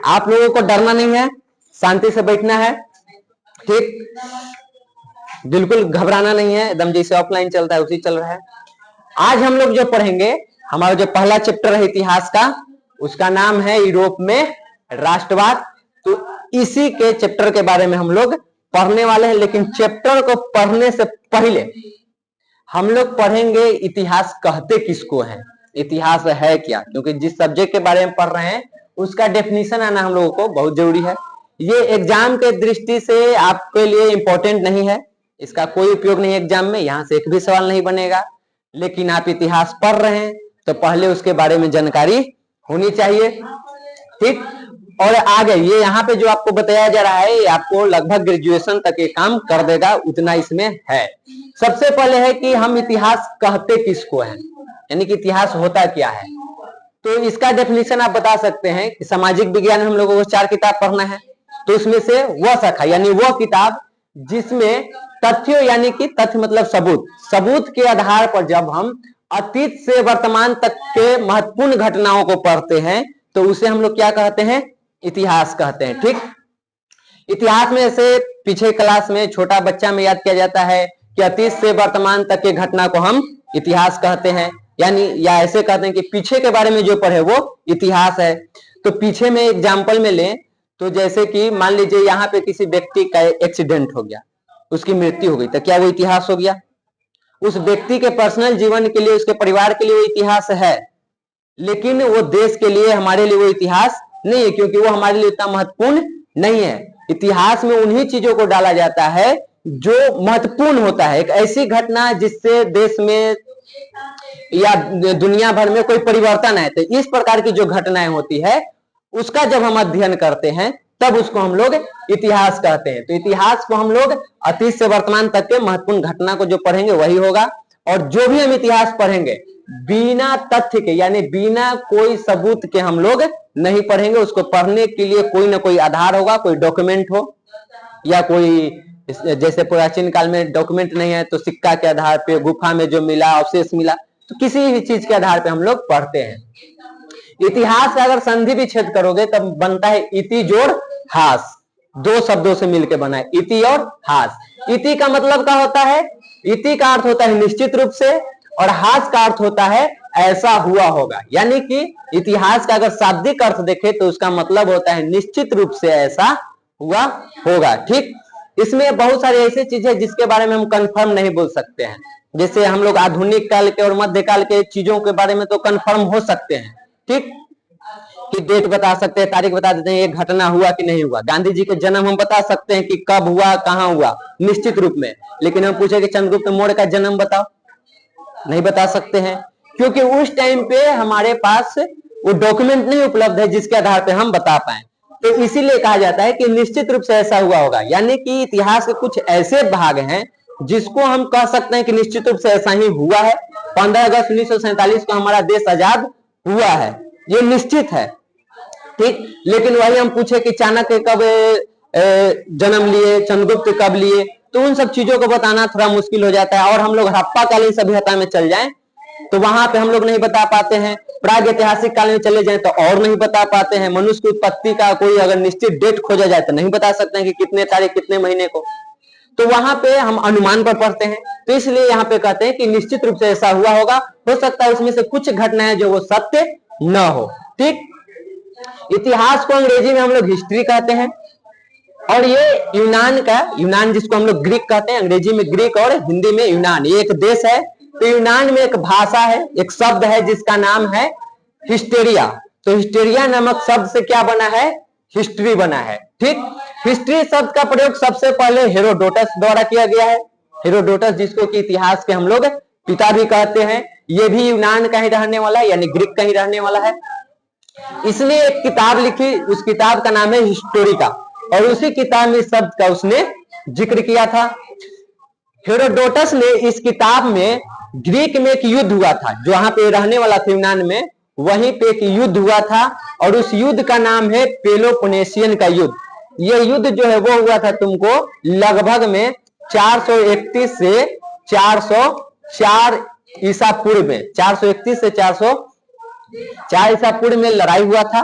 आप लोगों को डरना नहीं है, शांति से बैठना है, ठीक, बिल्कुल घबराना नहीं है, एकदम जैसे ऑफलाइन चलता है उसी चल रहा है। आज हम लोग जो पढ़ेंगे, हमारा जो पहला चैप्टर है इतिहास का, उसका नाम है यूरोप में राष्ट्रवाद। तो इसी के चैप्टर के बारे में हम लोग पढ़ने वाले हैं। लेकिन चैप्टर को पढ़ने से पहले हम लोग पढ़ेंगे इतिहास कहते किसको है, इतिहास है क्या, क्योंकि जिस सब्जेक्ट के बारे में पढ़ रहे हैं उसका डेफिनेशन आना हम लोगों को बहुत जरूरी है। ये एग्जाम के दृष्टि से आपके लिए इंपॉर्टेंट नहीं है, इसका कोई उपयोग नहीं है एग्जाम में, यहां से एक भी सवाल नहीं बनेगा। लेकिन आप इतिहास पढ़ रहे हैं तो पहले उसके बारे में जानकारी होनी चाहिए, ठीक। और आगे ये यहाँ पे जो आपको बताया जा रहा है, ये आपको लगभग ग्रेजुएशन तक ये काम कर देगा, उतना इसमें है। सबसे पहले है कि हम इतिहास कहते किसको हैं, यानी कि इतिहास होता क्या है। तो इसका डेफिनेशन आप बता सकते हैं कि सामाजिक विज्ञान में हम लोगों को 4 किताब पढ़ना है, तो उसमें से वह शाखा यानी वह किताब जिसमें तथ्यों यानी कि तथ्य मतलब सबूत, सबूत के आधार पर जब हम अतीत से वर्तमान तक के महत्वपूर्ण घटनाओं को पढ़ते हैं तो उसे हम लोग क्या कहते हैं, इतिहास कहते हैं, ठीक। इतिहास में से पीछे क्लास में छोटा बच्चा में याद किया जाता है कि अतीत से वर्तमान तक के घटना को हम इतिहास कहते हैं, यानी या ऐसे कहते हैं कि पीछे के बारे में जो पढ़े वो इतिहास है। तो पीछे में एग्जाम्पल में लें तो जैसे कि मान लीजिए यहाँ पे किसी व्यक्ति का एक्सीडेंट हो गया, उसकी मृत्यु हो गई, तो क्या वो इतिहास हो गया? उस व्यक्ति के पर्सनल जीवन के लिए, उसके परिवार के लिए वो इतिहास है, लेकिन वो देश के लिए, हमारे लिए वो इतिहास नहीं है, क्योंकि वो हमारे लिए इतना महत्वपूर्ण नहीं है। इतिहास में उन्हीं चीजों को डाला जाता है जो महत्वपूर्ण होता है, एक ऐसी घटना जिससे देश में या दुनिया भर में कोई परिवर्तन है। तो इस प्रकार की जो घटनाएं होती है उसका जब हम अध्ययन करते हैं तब उसको हम लोग इतिहास कहते हैं। तो इतिहास को हम लोग अतीत से वर्तमान तक के महत्वपूर्ण घटना को जो पढ़ेंगे वही होगा। और जो भी हम इतिहास पढ़ेंगे बिना तथ्य के यानी बिना कोई सबूत के हम लोग नहीं पढ़ेंगे। उसको पढ़ने के लिए कोई ना कोई आधार होगा, कोई डॉक्यूमेंट हो या कोई, जैसे प्राचीन काल में डॉक्यूमेंट नहीं है तो सिक्का के आधार पे, गुफा में जो मिला, अवशेष मिला, तो किसी भी चीज के आधार पे हम लोग पढ़ते हैं। इतिहास का अगर संधि भी छेद करोगे तब बनता है इति जोड़ हास, 2 शब्दों से मिलकर बना है इति और हास। इति का मतलब क्या होता है? इति का अर्थ होता है निश्चित रूप से, और हास का अर्थ होता है ऐसा हुआ होगा। यानी कि इतिहास का अगर शाब्दिक अर्थ देखे तो उसका मतलब होता है निश्चित रूप से ऐसा हुआ होगा, ठीक। इसमें बहुत सारी ऐसी चीजें जिसके बारे में हम कंफर्म नहीं बोल सकते हैं। जैसे हम लोग आधुनिक काल के और मध्यकाल के चीजों के बारे में तो कंफर्म हो सकते हैं, ठीक, कि डेट बता सकते हैं, तारीख बता देते हैं ये घटना हुआ कि नहीं हुआ। गांधी जी के जन्म हम बता सकते हैं कि कब हुआ, कहां हुआ, निश्चित रूप में। लेकिन हम पूछे कि चंद्रगुप्त मौर्य का जन्म बताओ, नहीं बता सकते हैं, क्योंकि उस टाइम पे हमारे पास वो डॉक्यूमेंट नहीं उपलब्ध है जिसके आधार पे हम बता पाए। तो इसीलिए कहा जाता है कि निश्चित रूप से ऐसा हुआ होगा। यानी कि इतिहास के कुछ ऐसे भाग हैं जिसको हम कह सकते हैं कि निश्चित रूप से ऐसा ही हुआ है। 15 अगस्त 1947 को हमारा देश आजाद हुआ है, ये निश्चित है, ठीक। लेकिन वही हम पूछे कि चाणक्य कब जन्म लिए, चंद्रगुप्त कब लिए, तो उन सब चीजों को बताना थोड़ा मुश्किल हो जाता है। और हम लोग हड़प्पा कालीन सभ्यता में चल जाएं तो वहां पे हम लोग नहीं बता पाते हैं। प्राग ऐतिहासिक काल में चले जाएं तो और नहीं बता पाते हैं। मनुष्य की उत्पत्ति का कोई अगर निश्चित डेट खोजा जाए तो नहीं बता सकते हैं कि कितने तारीख कितने महीने को, तो वहां पे हम अनुमान पर पढ़ते हैं। तो इसलिए यहाँ पे कहते हैं कि निश्चित रूप से ऐसा हुआ होगा। हो सकता है उसमें से कुछ घटनाएं जो वो सत्य न हो, ठीक। इतिहास को अंग्रेजी में हम लोग हिस्ट्री कहते हैं। और ये यूनान जिसको हम लोग ग्रीक कहते हैं, अंग्रेजी में ग्रीक और हिंदी में यूनान, ये एक देश है। तो यूनान में एक भाषा है, एक शब्द है जिसका नाम है हिस्टेरिया। तो हिस्टेरिया नामक शब्द से क्या बना है? हिस्ट्री बना है, ठीक। हिस्ट्री शब्द का प्रयोग सबसे पहले हेरोडोटस द्वारा किया गया है। हेरोडोटस जिसको कि इतिहास के हम लोग पिता भी कहते हैं, ये भी यूनान का ही रहने वाला है, यानी ग्रीक का ही रहने वाला है। इसने एक किताब लिखी, उस किताब का नाम है हिस्टोरिका, और उसी किताब में शब्द का उसने जिक्र किया था। हेरोडोटस ने इस किताब में ग्रीक में एक युद्ध हुआ था, जो वहां पे रहने वाला था यूनान में, वहीं पे एक युद्ध हुआ था और उस युद्ध का नाम है पेलोपोनेशियन का युद्ध। यह युद्ध जो है वो हुआ था तुमको लगभग में 431 से 404 ईसा पूर्व में, 431 से 404 ईसा पूर्व में लड़ाई हुआ था।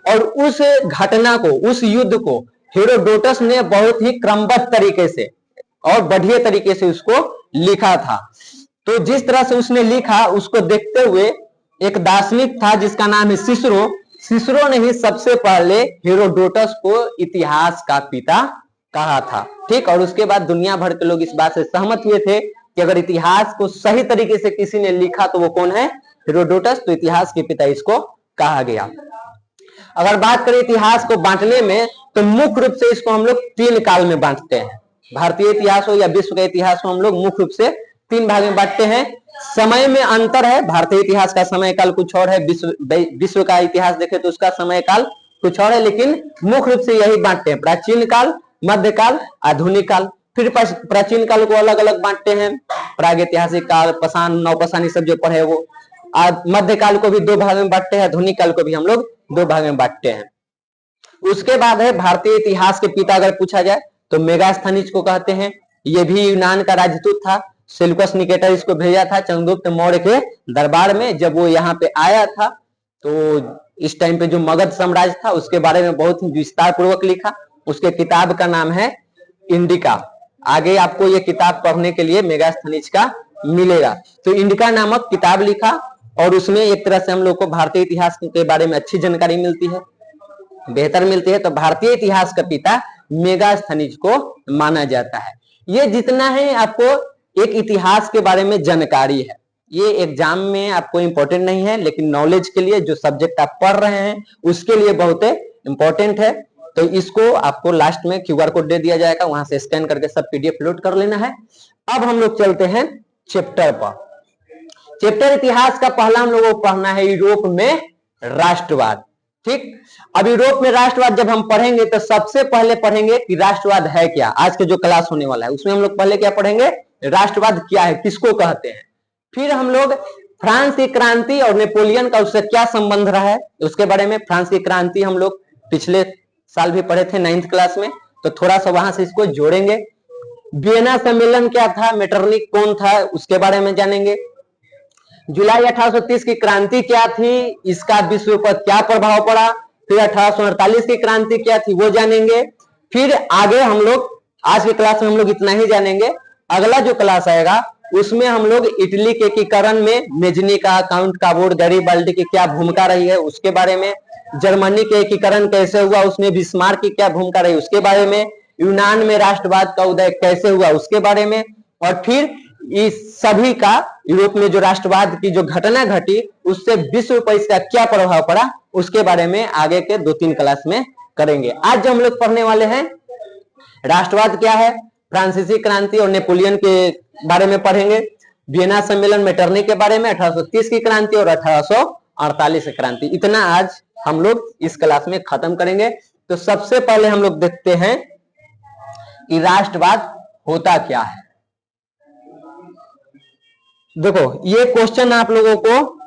और उस घटना को, उस युद्ध को हेरोडोटस ने बहुत ही क्रमबद्ध तरीके से और बढ़िया तरीके से उसको लिखा था। तो जिस तरह से उसने लिखा उसको देखते हुए एक दार्शनिक था जिसका नाम है सिसरो। सिसरो ने ही सबसे पहले हेरोडोटस को इतिहास का पिता कहा था, ठीक। और उसके बाद दुनिया भर के लोग इस बात से सहमत हुए थे कि अगर इतिहास को सही तरीके से किसी ने लिखा तो वो कौन है, हेरोडोटस। तो इतिहास के पिता इसको कहा गया। अगर बात करें इतिहास को बांटने में तो मुख्य रूप से इसको हम लोग 3 काल में बांटते हैं। भारतीय इतिहास हो या विश्व का इतिहास को हम लोग मुख्य रूप से 3 भाग में बांटते हैं। समय में अंतर है, भारतीय इतिहास का समय काल कुछ और है, विश्व का इतिहास देखें तो उसका समय काल कुछ और है, लेकिन मुख्य रूप से यही बांटते हैं, प्राचीन काल, मध्यकाल, आधुनिक काल। फिर प्राचीन काल को अलग अलग बांटते हैं, प्रागैतिहासिक काल, पाषाण, नवपाषाण, सब जो पढ़े वो। मध्यकाल को भी 2 भाग में बांटते हैं, आधुनिक काल को भी हम लोग 2 भाग में बांटते हैं। उसके बाद है भारतीय इतिहास के पिता अगर पूछा जाए तो मेगास्थनीज को कहते हैं। ये भी यूनान का राजदूत था। सेल्यूकस निकेटर इसको भेजा था चंद्रगुप्त मौर्य के दरबार में। जब वो यहाँ पे आया था तो इस टाइम पे जो मगध साम्राज्य था उसके बारे में बहुत ही विस्तार पूर्वक लिखा। उसके किताब का नाम है इंडिका। आगे आपको ये किताब पढ़ने के लिए मेगास्थनीज का मिलेगा। तो इंडिका नामक किताब लिखा और उसमें एक तरह से हम लोग को भारतीय इतिहास के बारे में अच्छी जानकारी मिलती है, बेहतर मिलती है। तो भारतीय इतिहास का पिता मेगास्थनीज को माना जाता है। ये जितना है आपको एक इतिहास के बारे में जानकारी है, ये एग्जाम में आपको इंपॉर्टेंट नहीं है, लेकिन नॉलेज के लिए जो सब्जेक्ट आप पढ़ रहे हैं उसके लिए बहुत इंपॉर्टेंट है। तो इसको आपको लास्ट में QR कोड दे दिया जाएगा, वहां से स्कैन करके सब PDF लोड कर लेना है। अब हम लोग चलते हैं चैप्टर पर। चैप्टर इतिहास का पहला हम लोगों को पढ़ना है यूरोप में राष्ट्रवाद, ठीक। अब यूरोप में राष्ट्रवाद जब हम पढ़ेंगे तो सबसे पहले पढ़ेंगे कि राष्ट्रवाद है क्या। आज के जो क्लास होने वाला है उसमें हम लोग पहले क्या पढ़ेंगे, राष्ट्रवाद क्या है, किसको कहते हैं। फिर हम लोग फ्रांस की क्रांति और नेपोलियन का उससे क्या संबंध रहा है उसके बारे में। फ्रांस की क्रांति हम लोग पिछले साल भी पढ़े थे 9th क्लास में, तो थोड़ा सा वहां से इसको जोड़ेंगे। वियना सम्मेलन क्या था, मेटरनिक कौन था, उसके बारे में जानेंगे। जुलाई 1830 की क्रांति क्या थी, इसका विश्व पर क्या प्रभाव पड़ा। फिर 1848 की क्रांति क्या थी वो जानेंगे। फिर आगे हम लोग आज की क्लास में हम लोग इतना ही जानेंगे। अगला जो क्लास आएगा उसमें हम लोग इटली के एकीकरण में मेजनी का, काउंट काबोर्ड, गैरिबाल्डी की क्या भूमिका रही है उसके बारे में। जर्मनी के एकीकरण कैसे हुआ, उसमें बिस्मार्क की क्या भूमिका रही उसके बारे में। यूनान में राष्ट्रवाद का उदय कैसे हुआ उसके बारे में। और फिर इस सभी का यूरोप में जो राष्ट्रवाद की जो घटना घटी उससे विश्व पर इसका क्या प्रभाव पड़ा उसके बारे में आगे के 2-3 क्लास में करेंगे। आज जो हम लोग पढ़ने वाले हैं राष्ट्रवाद क्या है, फ्रांसीसी क्रांति और नेपोलियन के बारे में पढ़ेंगे। वियना सम्मेलन, मेटरनिक के बारे में, 1830 की क्रांति और 1848 की क्रांति। इतना आज हम लोग इस क्लास में खत्म करेंगे। तो सबसे पहले हम लोग देखते हैं कि राष्ट्रवाद होता क्या है। देखो ये क्वेश्चन आप लोगों को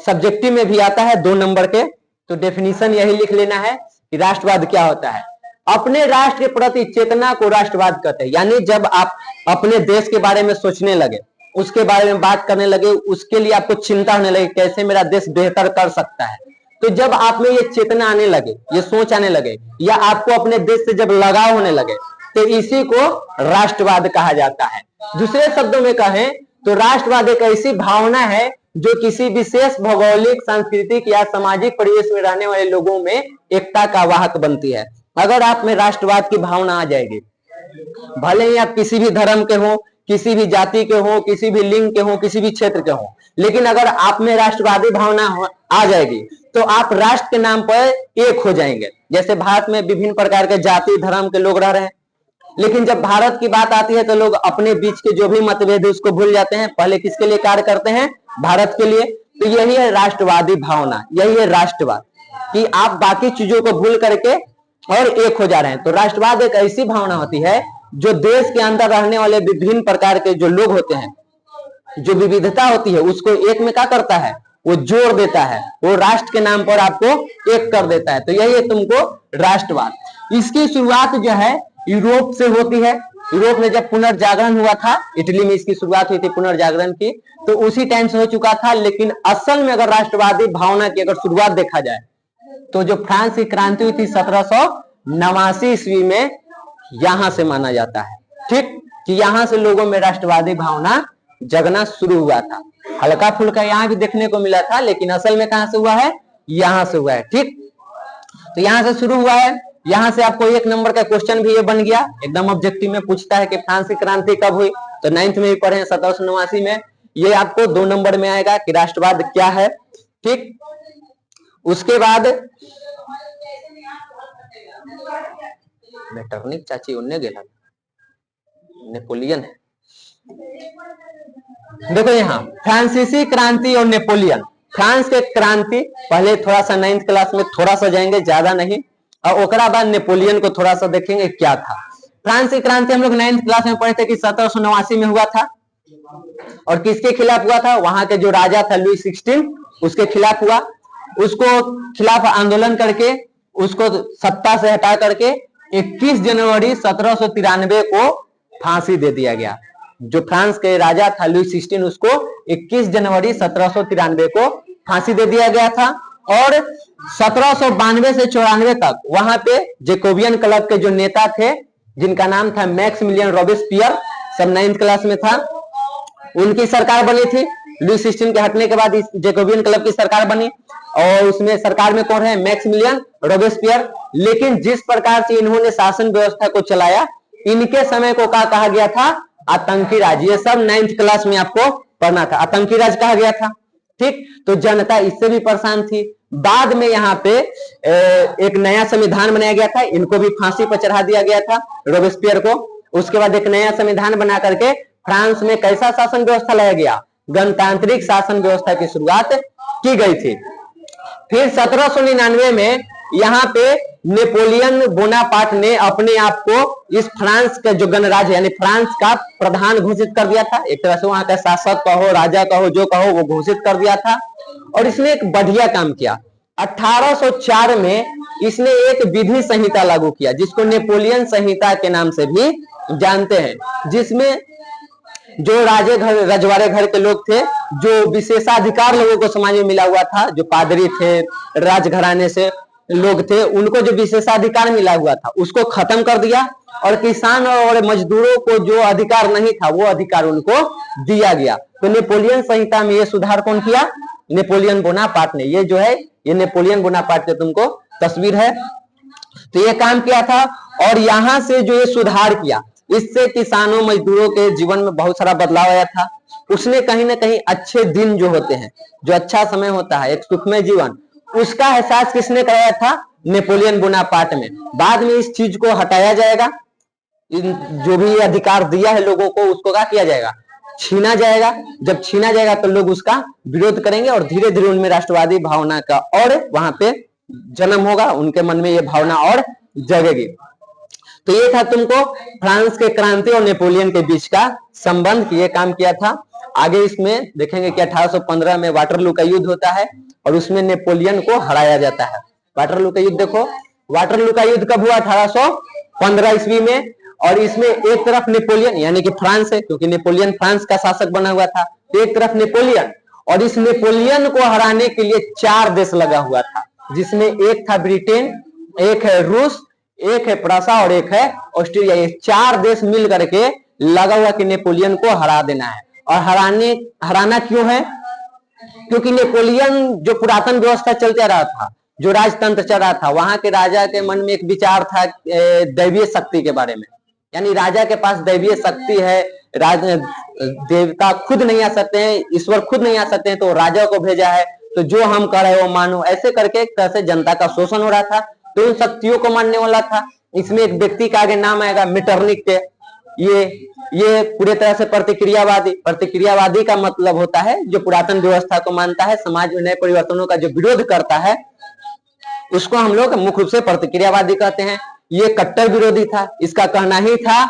सब्जेक्टिव में भी आता है 2 नंबर के। तो डेफिनेशन यही लिख लेना है कि राष्ट्रवाद क्या होता है। अपने राष्ट्र के प्रति चेतना को राष्ट्रवाद कहते हैं। यानी जब आप अपने देश के बारे में सोचने लगे, उसके बारे में बात करने लगे, उसके लिए आपको चिंता होने लगे कैसे मेरा देश बेहतर कर सकता है, तो जब आप में ये चेतना आने लगे, ये सोच आने लगे, या आपको अपने देश से जब लगाव होने लगे, तो इसी को राष्ट्रवाद कहा जाता है। दूसरे शब्दों में कहें तो राष्ट्रवाद एक ऐसी भावना है जो किसी विशेष भौगोलिक, सांस्कृतिक या सामाजिक परिवेश में रहने वाले लोगों में एकता का वाहक बनती है। अगर आप में राष्ट्रवाद की भावना आ जाएगी, भले ही आप किसी भी धर्म के हो, किसी भी जाति के हो, किसी भी लिंग के हो, किसी भी क्षेत्र के हो, लेकिन अगर आप में राष्ट्रवादी भावना आ जाएगी तो आप राष्ट्र के नाम पर एक हो जाएंगे। जैसे भारत में विभिन्न प्रकार के जाति धर्म के लोग रह रहे हैं, लेकिन जब भारत की बात आती है तो लोग अपने बीच के जो भी मतभेद है उसको भूल जाते हैं, पहले किसके लिए कार्य करते हैं, भारत के लिए। तो यही है राष्ट्रवादी भावना, यही है राष्ट्रवाद, कि आप बाकी चीजों को भूल करके और एक हो जा रहे हैं। तो राष्ट्रवाद एक ऐसी भावना होती है जो देश के अंदर रहने वाले विभिन्न प्रकार के जो लोग होते हैं, जो विविधता होती है उसको एक में क्या करता है, वो जोड़ देता है, वो राष्ट्र के नाम पर आपको एक कर देता है। तो यही है तुमको राष्ट्रवाद। इसकी शुरुआत जो है यूरोप से होती है। यूरोप में जब पुनर्जागरण हुआ था, इटली में इसकी शुरुआत हुई थी पुनर्जागरण की, तो उसी टाइम से हो चुका था। लेकिन असल में अगर राष्ट्रवादी भावना की अगर शुरुआत देखा जाए तो जो फ्रांस की क्रांति हुई थी 1789 ईस्वी में, यहां से माना जाता है, ठीक, कि यहां से लोगों में राष्ट्रवादी भावना जगना शुरू हुआ था। हल्का फुल्का यहाँ भी देखने को मिला था, लेकिन असल में कहां से हुआ है, यहां से हुआ है, ठीक। तो यहां से शुरू हुआ है। यहां से आपको 1 नंबर का क्वेश्चन भी ये बन गया, एकदम ऑब्जेक्टिव में पूछता है कि फ्रांस की क्रांति कब हुई, तो 9th में भी पढ़े 1789 में। ये आपको 2 नंबर में आएगा कि राष्ट्रवाद क्या है, ठीक। उसके बाद मेटरनिक चाची उन्ने गेला नेपोलियन है। देखो यहाँ फ्रांसीसी क्रांति और नेपोलियन। फ्रांस के क्रांति पहले थोड़ा सा 9th क्लास में थोड़ा सा जाएंगे, ज्यादा नहीं, और ओकरा बाद नेपोलियन को थोड़ा सा देखेंगे क्या था। फ्रांस की क्रांति हम लोग 9th क्लास में पढ़े थे कि 1789 में हुआ था, और किसके खिलाफ हुआ था, वहां के जो राजा था लुई 16 उसके खिलाफ हुआ। उसको खिलाफ आंदोलन करके उसको सत्ता से हटा करके 21 जनवरी 1793 को फांसी दे दिया गया। जो फ्रांस के राजा था लुई 16 उसको 21 जनवरी 1793 को फांसी दे दिया गया था। और 1792 से 94 तक वहां पे जैकोबियन क्लब के जो नेता थे, जिनका नाम था मैक्सिमिलियन रॉबेस्पियर, सब 9th क्लास में था, उनकी सरकार बनी थी। लुई 16 के हटने के बाद जैकोबियन क्लब की सरकार बनी, और उसमें सरकार में कौन है, मैक्सिमिलियन रॉबेस्पियर। लेकिन जिस प्रकार से इन्होंने शासन व्यवस्था को चलाया, इनके समय को क्या कहा गया था, आतंकी राज। ये सब 9th क्लास में आपको पढ़ना था, आतंकी राज कहा गया था, ठीक। तो जनता इससे भी परेशान थी। बाद में यहाँ पे एक नया संविधान बनाया गया था, इनको भी फांसी पर चढ़ा दिया गया था, रॉबेस्पियर को। उसके बाद एक नया संविधान बना करके फ्रांस में कैसा शासन व्यवस्था लाया गया, गणतांत्रिक शासन व्यवस्था की शुरुआत की गई थी। फिर 1799 में यहाँ पे नेपोलियन बोनापार्ट ने अपने आप को इस फ्रांस का जो गणराज्य यानी फ्रांस का प्रधान घोषित कर दिया था। एक तरह से वहां का शासक कहो, राजा कहो, जो कहो, वो घोषित कर दिया था। और इसने एक बढ़िया काम किया। 1804 में इसने एक विधि संहिता लागू किया, जिसको नेपोलियन संहिता के नाम से भी जानते हैं, जिसमें जो राजे घर रजवाड़े घर के लोग थे, जो विशेषाधिकार लोगों को समाज में मिला हुआ था, जो पादरी थे, राजघराने से लोग थे, उनको जो विशेषाधिकार मिला हुआ था उसको खत्म कर दिया। और किसान और मजदूरों को जो अधिकार नहीं था वो अधिकार उनको दिया गया। तो नेपोलियन संहिता में ये सुधार कौन किया, नेपोलियन बोनापार्ट ने। ये जो है ये नेपोलियन बोनापार्ट की तुमको तस्वीर है। तो ये काम किया था, और यहां से जो ये सुधार किया, इससे किसानों मजदूरों के जीवन में बहुत सारा बदलाव आया था। उसने कहीं ना कहीं अच्छे दिन जो होते हैं, जो अच्छा समय होता है, एक सुखमय जीवन, उसका एहसास किसने कराया था, नेपोलियन बोनापार्ट में। बाद में इस चीज को हटाया जाएगा, जो भी अधिकार दिया है लोगों को उसको क्या किया जाएगा, छीना जाएगा। जब छीना जाएगा तो लोग उसका विरोध करेंगे, और धीरे धीरे उनमें राष्ट्रवादी भावना का और वहां पे जन्म होगा, उनके मन में ये भावना और जगेगी। तो ये था तुमको फ्रांस के क्रांति और नेपोलियन के बीच का संबंध, ये काम किया था। आगे इसमें देखेंगे कि 1815 में वाटरलू का युद्ध होता है, और उसमें नेपोलियन को हराया जाता है। वाटरलू का युद्ध देखो, वाटरलू का युद्ध कब हुआ, 1815 ईस्वी में। और इसमें एक तरफ नेपोलियन यानी कि फ्रांस है, क्योंकि नेपोलियन फ्रांस का शासक बना हुआ था, तो एक तरफ नेपोलियन, और इस नेपोलियन को हराने के लिए 4 देश लगा हुआ था, जिसमें एक था ब्रिटेन, एक है रूस, एक है प्रसा और एक है ऑस्ट्रेलिया। ये 4 देश मिल करके लगा हुआ कि नेपोलियन को हरा देना है। और हराना क्यों है, क्योंकि नेपोलियन जो पुरातन व्यवस्था चलते रहा था, जो राजतंत्र चल रहा था, वहां के राजा के मन में एक विचार था दैवीय शक्ति के बारे में। यानी राजा के पास दैवीय शक्ति है, देवता खुद नहीं आ सकते हैं, ईश्वर खुद नहीं आ सकते हैं, तो राजा को भेजा है, तो जो हम कर रहे वो मानो। ऐसे करके एक तरह से जनता का शोषण हो रहा था, तो उन शक्तियों को मानने वाला था। इसमें एक व्यक्ति का आगे नाम आएगा मेटरनिक के। ये पूरे तरह से प्रतिक्रियावादी। प्रतिक्रियावादी का मतलब होता है जो पुरातन व्यवस्था को मानता है, समाज में नए परिवर्तनों का जो विरोध करता है, उसको हम लोग मुख्य रूप से प्रतिक्रियावादी कहते हैं। ये कट्टर विरोधी था। इसका कहना ही था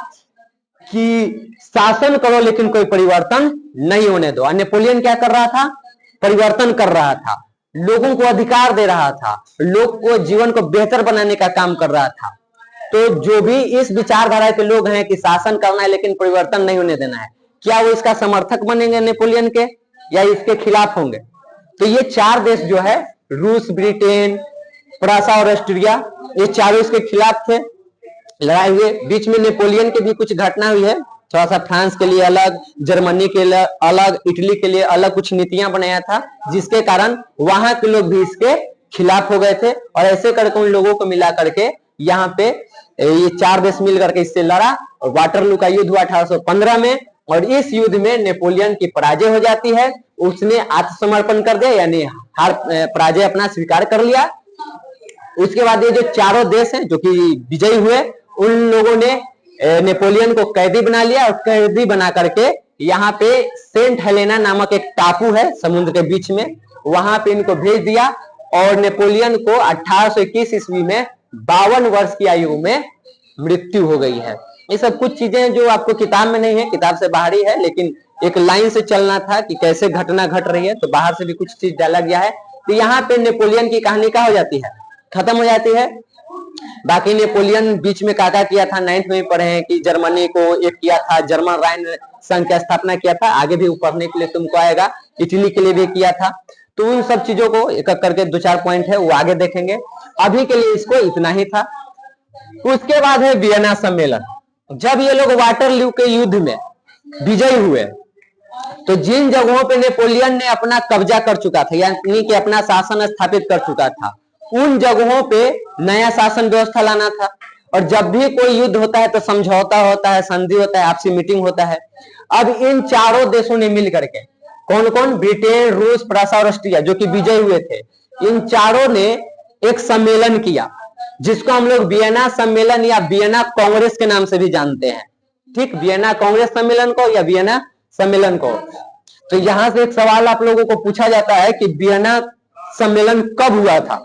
कि शासन करो लेकिन कोई परिवर्तन नहीं होने दो। और नेपोलियन क्या कर रहा था, परिवर्तन कर रहा था, लोगों को अधिकार दे रहा था, लोग को जीवन को बेहतर बनाने का काम कर रहा था। तो जो भी इस विचारधारा के लोग हैं कि शासन करना है लेकिन परिवर्तन नहीं होने देना है, क्या वो इसका समर्थक बनेंगे नेपोलियन के, या इसके खिलाफ होंगे? तो ये 4 देश जो है, रूस, ब्रिटेन, फ्रांस और ऑस्ट्रिया, ये चारों इसके खिलाफ थे, लड़ाई हुए। बीच में नेपोलियन की भी कुछ घटना हुई है, थोड़ा सा फ्रांस के लिए अलग, जर्मनी के लिए अलग, इटली के लिए अलग कुछ नीतियां बनाया था, जिसके कारण वहां के लोग भी इसके खिलाफ हो गए थे। और ऐसे करके उन लोगों को मिला करके यहाँ पे ये चार देश मिल करके इससे लड़ा और वाटरलू का युद्ध हुआ 1815 में। और इस युद्ध में नेपोलियन की पराजय हो जाती है, उसने आत्मसमर्पण कर दिया, यानी हार पराजय अपना स्वीकार कर लिया। उसके बाद ये जो चारों देश हैं जो कि विजयी हुए, उन लोगों ने नेपोलियन को कैदी बना लिया और कैदी बना करके यहाँ पे सेंट हेलेना नामक एक टापू है समुद्र के बीच में, वहां पे इनको भेज दिया। और नेपोलियन को 1821 ईस्वी में 52 वर्ष की आयु में मृत्यु हो गई है। ये सब कुछ चीजें जो आपको किताब में नहीं है, किताब से बाहर ही है, लेकिन एक लाइन से चलना था कि कैसे घटना घट रही है, तो बाहर से भी कुछ चीज डाला गया है। तो यहाँ पे नेपोलियन की कहानी क्या हो जाती है, खत्म हो जाती है। बाकी नेपोलियन बीच में क्या किया था, 9th में पढ़े हैं कि जर्मनी को एक किया था, जर्मन राइन संघ की स्थापना किया था, आगे भी पढ़ने के लिए तुमको आएगा, इटली के लिए भी किया था। तो उन सब चीजों को एक एक करके 2-4 पॉइंट है वो आगे देखेंगे, अभी के लिए इसको इतना ही था। उसके बाद है वियना सम्मेलन। जब ये लोग वाटरलू के युद्ध में विजयी हुए, तो जिन जगहों पे नेपोलियन ने अपना कब्जा कर चुका था, यानी कि अपना शासन स्थापित कर चुका था, उन जगहों पे नया शासन व्यवस्था लाना था। और जब भी कोई युद्ध होता है तो समझौता होता है, संधि होता है, आपसी मीटिंग होता है। अब इन चारों देशों ने मिल करके, कौन कौन, ब्रिटेन, रूस, फ्रांस और ऑस्ट्रिया जो कि विजयी हुए थे, इन चारों ने एक सम्मेलन किया, जिसको हम लोग वियना सम्मेलन या वियना कांग्रेस के नाम से भी जानते हैं। ठीक, वियना कांग्रेस सम्मेलन को या वियना सम्मेलन को। तो यहां से एक सवाल आप लोगों को पूछा जाता है कि वियना सम्मेलन कब हुआ था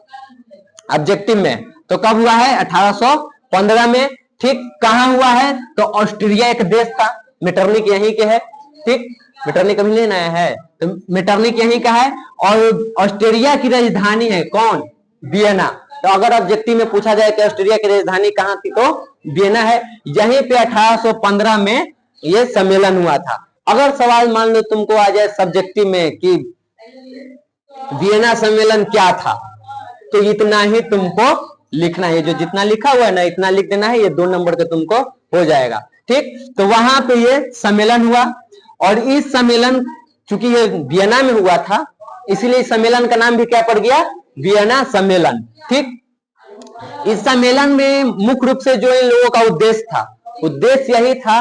ऑब्जेक्टिव में, तो कब हुआ है, 1815 में। ठीक, कहां हुआ है, तो ऑस्ट्रिया एक देश था, मेटरनिक यहीं के है। ठीक, मेटरनिक अभी नहीं आया है, तो मेटरनिक यहीं का है। और ऑस्ट्रिया की राजधानी है कौन, वियना। तो अगर ऑब्जेक्टिव में पूछा जाए कि ऑस्ट्रिया की राजधानी कहां थी, तो वियना है। यहीं पे 1815 में ये सम्मेलन हुआ था। अगर सवाल मान लो तुमको आ जाए सब्जेक्टिव में कि वियना सम्मेलन क्या था, तो इतना ही तुमको लिखना है, जो जितना लिखा हुआ है ना इतना लिख देना है, ये 2 नंबर का तुमको हो जाएगा। ठीक, तो वहां पे ये सम्मेलन हुआ। और इस सम्मेलन चूंकि ये वियना में हुआ था, इसीलिए इस सम्मेलन का नाम भी क्या पड़ गया, वियना सम्मेलन। ठीक, इस सम्मेलन में मुख्य रूप से जो इन लोगों का उद्देश्य था, उद्देश्य यही था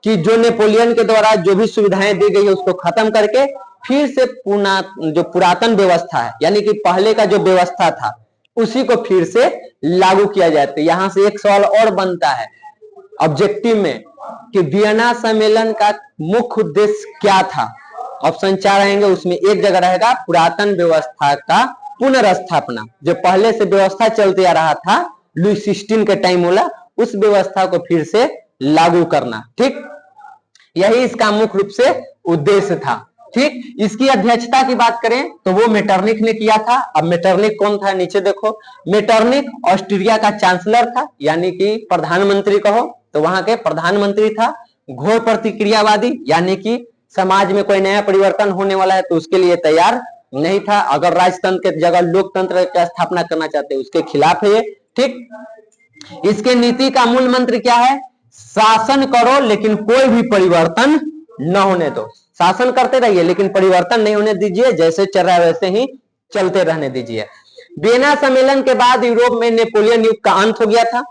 कि जो नेपोलियन के द्वारा जो भी सुविधाएं दी गई है उसको खत्म करके फिर से जो पुरातन व्यवस्था है, यानी कि पहले का जो व्यवस्था था उसी को फिर से लागू किया जाए। तो यहां से एक सवाल और बनता है ऑब्जेक्टिव में कि वियना सम्मेलन का मुख्य उद्देश्य क्या था। ऑप्शन 4 रहेंगे, उसमें एक जगह रहेगा पुरातन व्यवस्था का पुनर्स्थापना, जो पहले से व्यवस्था चलते आ रहा था लुई 16 के टाइम वाला, उस व्यवस्था को फिर से लागू करना। ठीक, यही इसका मुख्य रूप से उद्देश्य था। ठीक, इसकी अध्यक्षता की बात करें तो वो मेटरनिक ने किया था। अब मेटरनिक कौन था, नीचे देखो, मेटरनिक ऑस्ट्रिया का चांसलर था, यानी कि प्रधानमंत्री कहो तो वहां के प्रधानमंत्री था। घोर प्रतिक्रियावादी, यानी कि समाज में कोई नया परिवर्तन होने वाला है तो उसके लिए तैयार नहीं था। अगर राजतंत्र के जगह लोकतंत्र की स्थापना करना चाहते हैं उसके खिलाफ है ये। ठीक, इसके नीति का मूल मंत्र क्या है, शासन करो लेकिन कोई भी परिवर्तन न होने दो। शासन करते रहिए लेकिन परिवर्तन नहीं होने दीजिए, जैसे चल रहा है वैसे ही चलते रहने दीजिए। वियना सम्मेलन के बाद यूरोप में नेपोलियन युग का अंत हो गया था,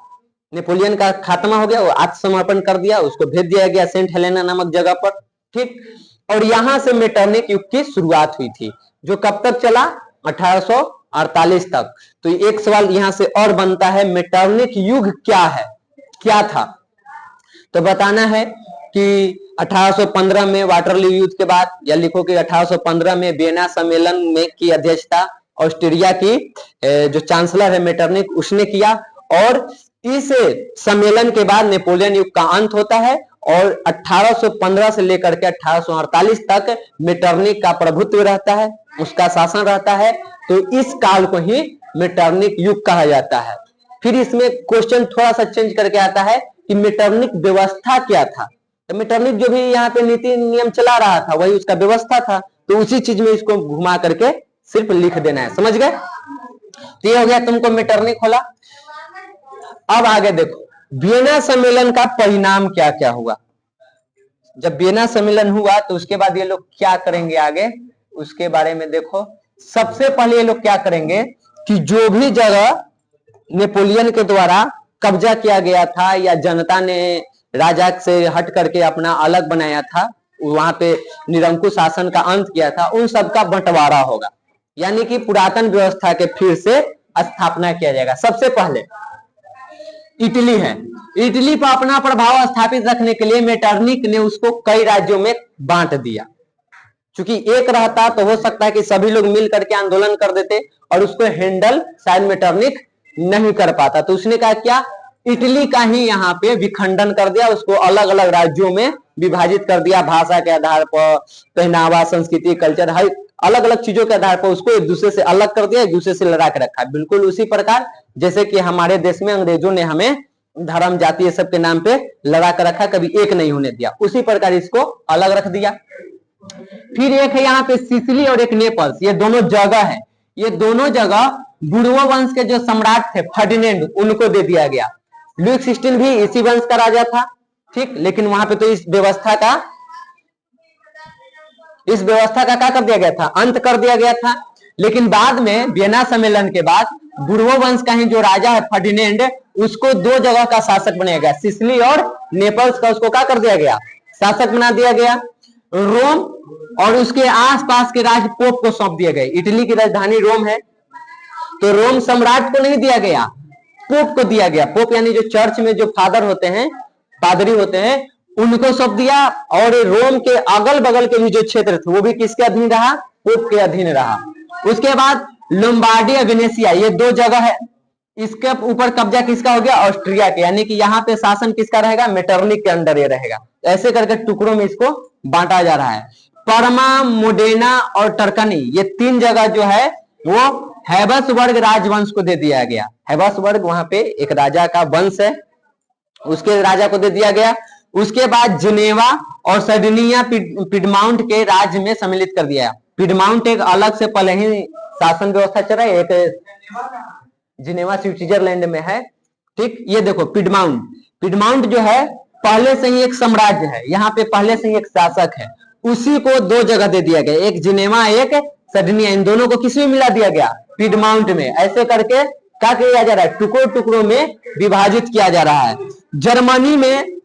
नेपोलियन का खात्मा हो गया, वो आत्मसमर्पण कर दिया, उसको भेज दिया गया सेंट हेलेना नामक जगह पर। ठीक, और यहां से मेटरनिक युग की शुरुआत हुई थी, जो कब तक चला, 1848 तक। तो एक सवाल यहां से और बनता है, मेटरनिक युग क्या है, क्या था, तो बताना है कि 1815 में वाटरलू युद्ध के बाद, या लिखो कि 1815 में वियना सम्मेलन में की अध्यक्षता ऑस्ट्रिया की जो चांसलर है मेटरनिक, उसने किया। और इस सम्मेलन के बाद नेपोलियन युग का अंत होता है और 1815 से लेकर के 1848 तक मेटरनिक का प्रभुत्व रहता है, उसका शासन रहता है। तो इस काल को ही मेटरनिक युग कहा जाता है। फिर इसमें क्वेश्चन थोड़ा सा चेंज करके आता है कि मेटरनिक व्यवस्था क्या था। तो मेटरनिक जो भी यहाँ पे नीति नियम चला रहा था वही उसका व्यवस्था था, तो उसी चीज में इसको घुमा करके सिर्फ लिख देना है, समझ गए। तो ये हो गया तुमको मेटरनिक होला। अब आगे देखो वियना सम्मेलन का परिणाम क्या क्या हुआ। जब वियना सम्मेलन हुआ तो उसके बाद ये लोग क्या करेंगे आगे, उसके बारे में देखो। सबसे पहले ये लोग क्या करेंगे कि जो भी जगह नेपोलियन के द्वारा कब्जा किया गया था या जनता ने राजा से हट करके अपना अलग बनाया था, वहां पे निरंकुश शासन का अंत किया था, उन सबका बंटवारा होगा, यानी कि पुरातन व्यवस्था के फिर से स्थापना किया जाएगा। सबसे पहले इटली है, इटली पर अपना प्रभाव स्थापित रखने के लिए मेटरनिक ने उसको कई राज्यों में बांट दिया। क्योंकि एक रहता तो हो सकता है कि सभी लोग मिल करके आंदोलन कर देते और उसको हैंडल शायद मेटरनिक नहीं कर पाता, तो उसने कहा क्या, इटली का ही यहाँ पे विखंडन कर दिया, उसको अलग अलग राज्यों में विभाजित कर दिया, भाषा के आधार पर, पहनावा, संस्कृति, कल्चर, हर अलग अलग चीजों के आधार पर उसको एक दूसरे से अलग कर दिया, एक दूसरे से लड़ा के रखा। बिल्कुल उसी प्रकार जैसे कि हमारे देश में अंग्रेजों ने हमें धर्म, जाति, ये सब के नाम पे लड़ा कर रखा, कभी एक नहीं होने दिया, उसी प्रकार इसको अलग रख दिया। फिर एक है यहाँ पे सिसिली और एक नेपल्स, ये दोनों जगह है, ये दोनों जगह बुर्बो वंश के जो सम्राट थे फर्डिनेंड, उनको दे दिया गया। लुई 16 भी इसी वंश का राजा था, ठीक, लेकिन वहां पे तो इस व्यवस्था का क्या कर दिया गया था, अंत कर दिया गया था। लेकिन बाद में वियना सम्मेलन के बाद बुर्बो वंश का ही जो राजा है फर्डिनेंड, उसको दो जगह का शासक बनाया गया, सिसिली और नेपल्स का उसको क्या कर दिया गया, शासक बना दिया गया। रोम और उसके आसपास के राज्य पोप को सौंप दिए गए। इटली की राजधानी रोम है, तो रोम सम्राट को नहीं दिया गया, पोप को दिया गया। पोप यानी जो चर्च में जो फादर होते हैं, पादरी होते हैं, उनको सौंप दिया। और रोम के अगल बगल के भी जो क्षेत्र थे वो भी किसके अधीन रहा, पोप के अधीन रहा। उसके बाद लोम्बार्डी और वेनेशिया, ये दो जगह है, इसके ऊपर कब्जा किसका हो गया, ऑस्ट्रिया के, यानी कि यहाँ पे शासन किसका रहेगा, मेटरनिक के अंडर ये रहेगा। ऐसे करके टुकड़ों में इसको बांटा जा रहा है। परमा, मोडेना और टर्कनी, ये तीन जगह जो है वो हैबसबर्ग राजवंश को दे दिया गया। हैबसबर्ग वहां पे एक राजा का वंश है, उसके राजा को दे दिया गया। उसके बाद जिनेवा और सर्डिनिया पिडमाउंट के राज्य में सम्मिलित कर दिया। पिडमाउंट एक अलग से पहले ही शासन व्यवस्था चल रहा है, एक जिनेवा स्विट्जरलैंड में है, ठीक। ये देखो पिडमाउंट जो है पहले से ही एक साम्राज्य है, यहाँ पे पहले से ही एक शासक है, उसी को दो जगह दे दिया गया, एक जिनेवा एक सर्डिनिया, इन दोनों को किसमें मिला दिया गया, पिडमाउंट में। ऐसे करके क्या किया जा रहा है, टुकड़ों टुकड़ों में विभाजित किया जा रहा है। जर्मनी में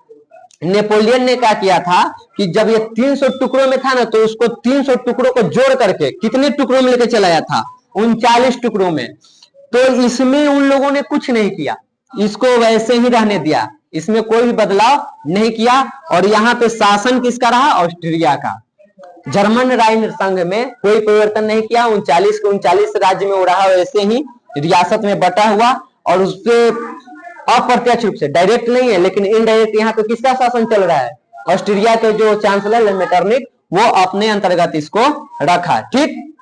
नेपोलियन ने क्या किया था कि जब ये 300 टुकड़ों में था ना, तो उसको 300 टुकड़ों को जोड़ करके कितने टुकड़ों में लेकर चलाया था, 39 टुकड़ों में। तो इसमें उन लोगों ने कुछ नहीं किया, इसको वैसे ही रहने दिया, इसमें कोई भी बदलाव नहीं किया। और यहाँ पे शासन किसका रहा, ऑस्ट्रिया का। जर्मन राइन संघ में कोई परिवर्तन नहीं किया, 39 के 39 राज्य में वो रहा वैसे ही, रियासत में बटा हुआ। और उससे अप्रत्यक्ष रूप से, डायरेक्ट नहीं है लेकिन इनडायरेक्ट यहाँ पे किसका शासन चल रहा है, ऑस्ट्रिया के जो चांसलर मेटरनिक, वो अपने अंतर्गत इसको रखा, ठीक।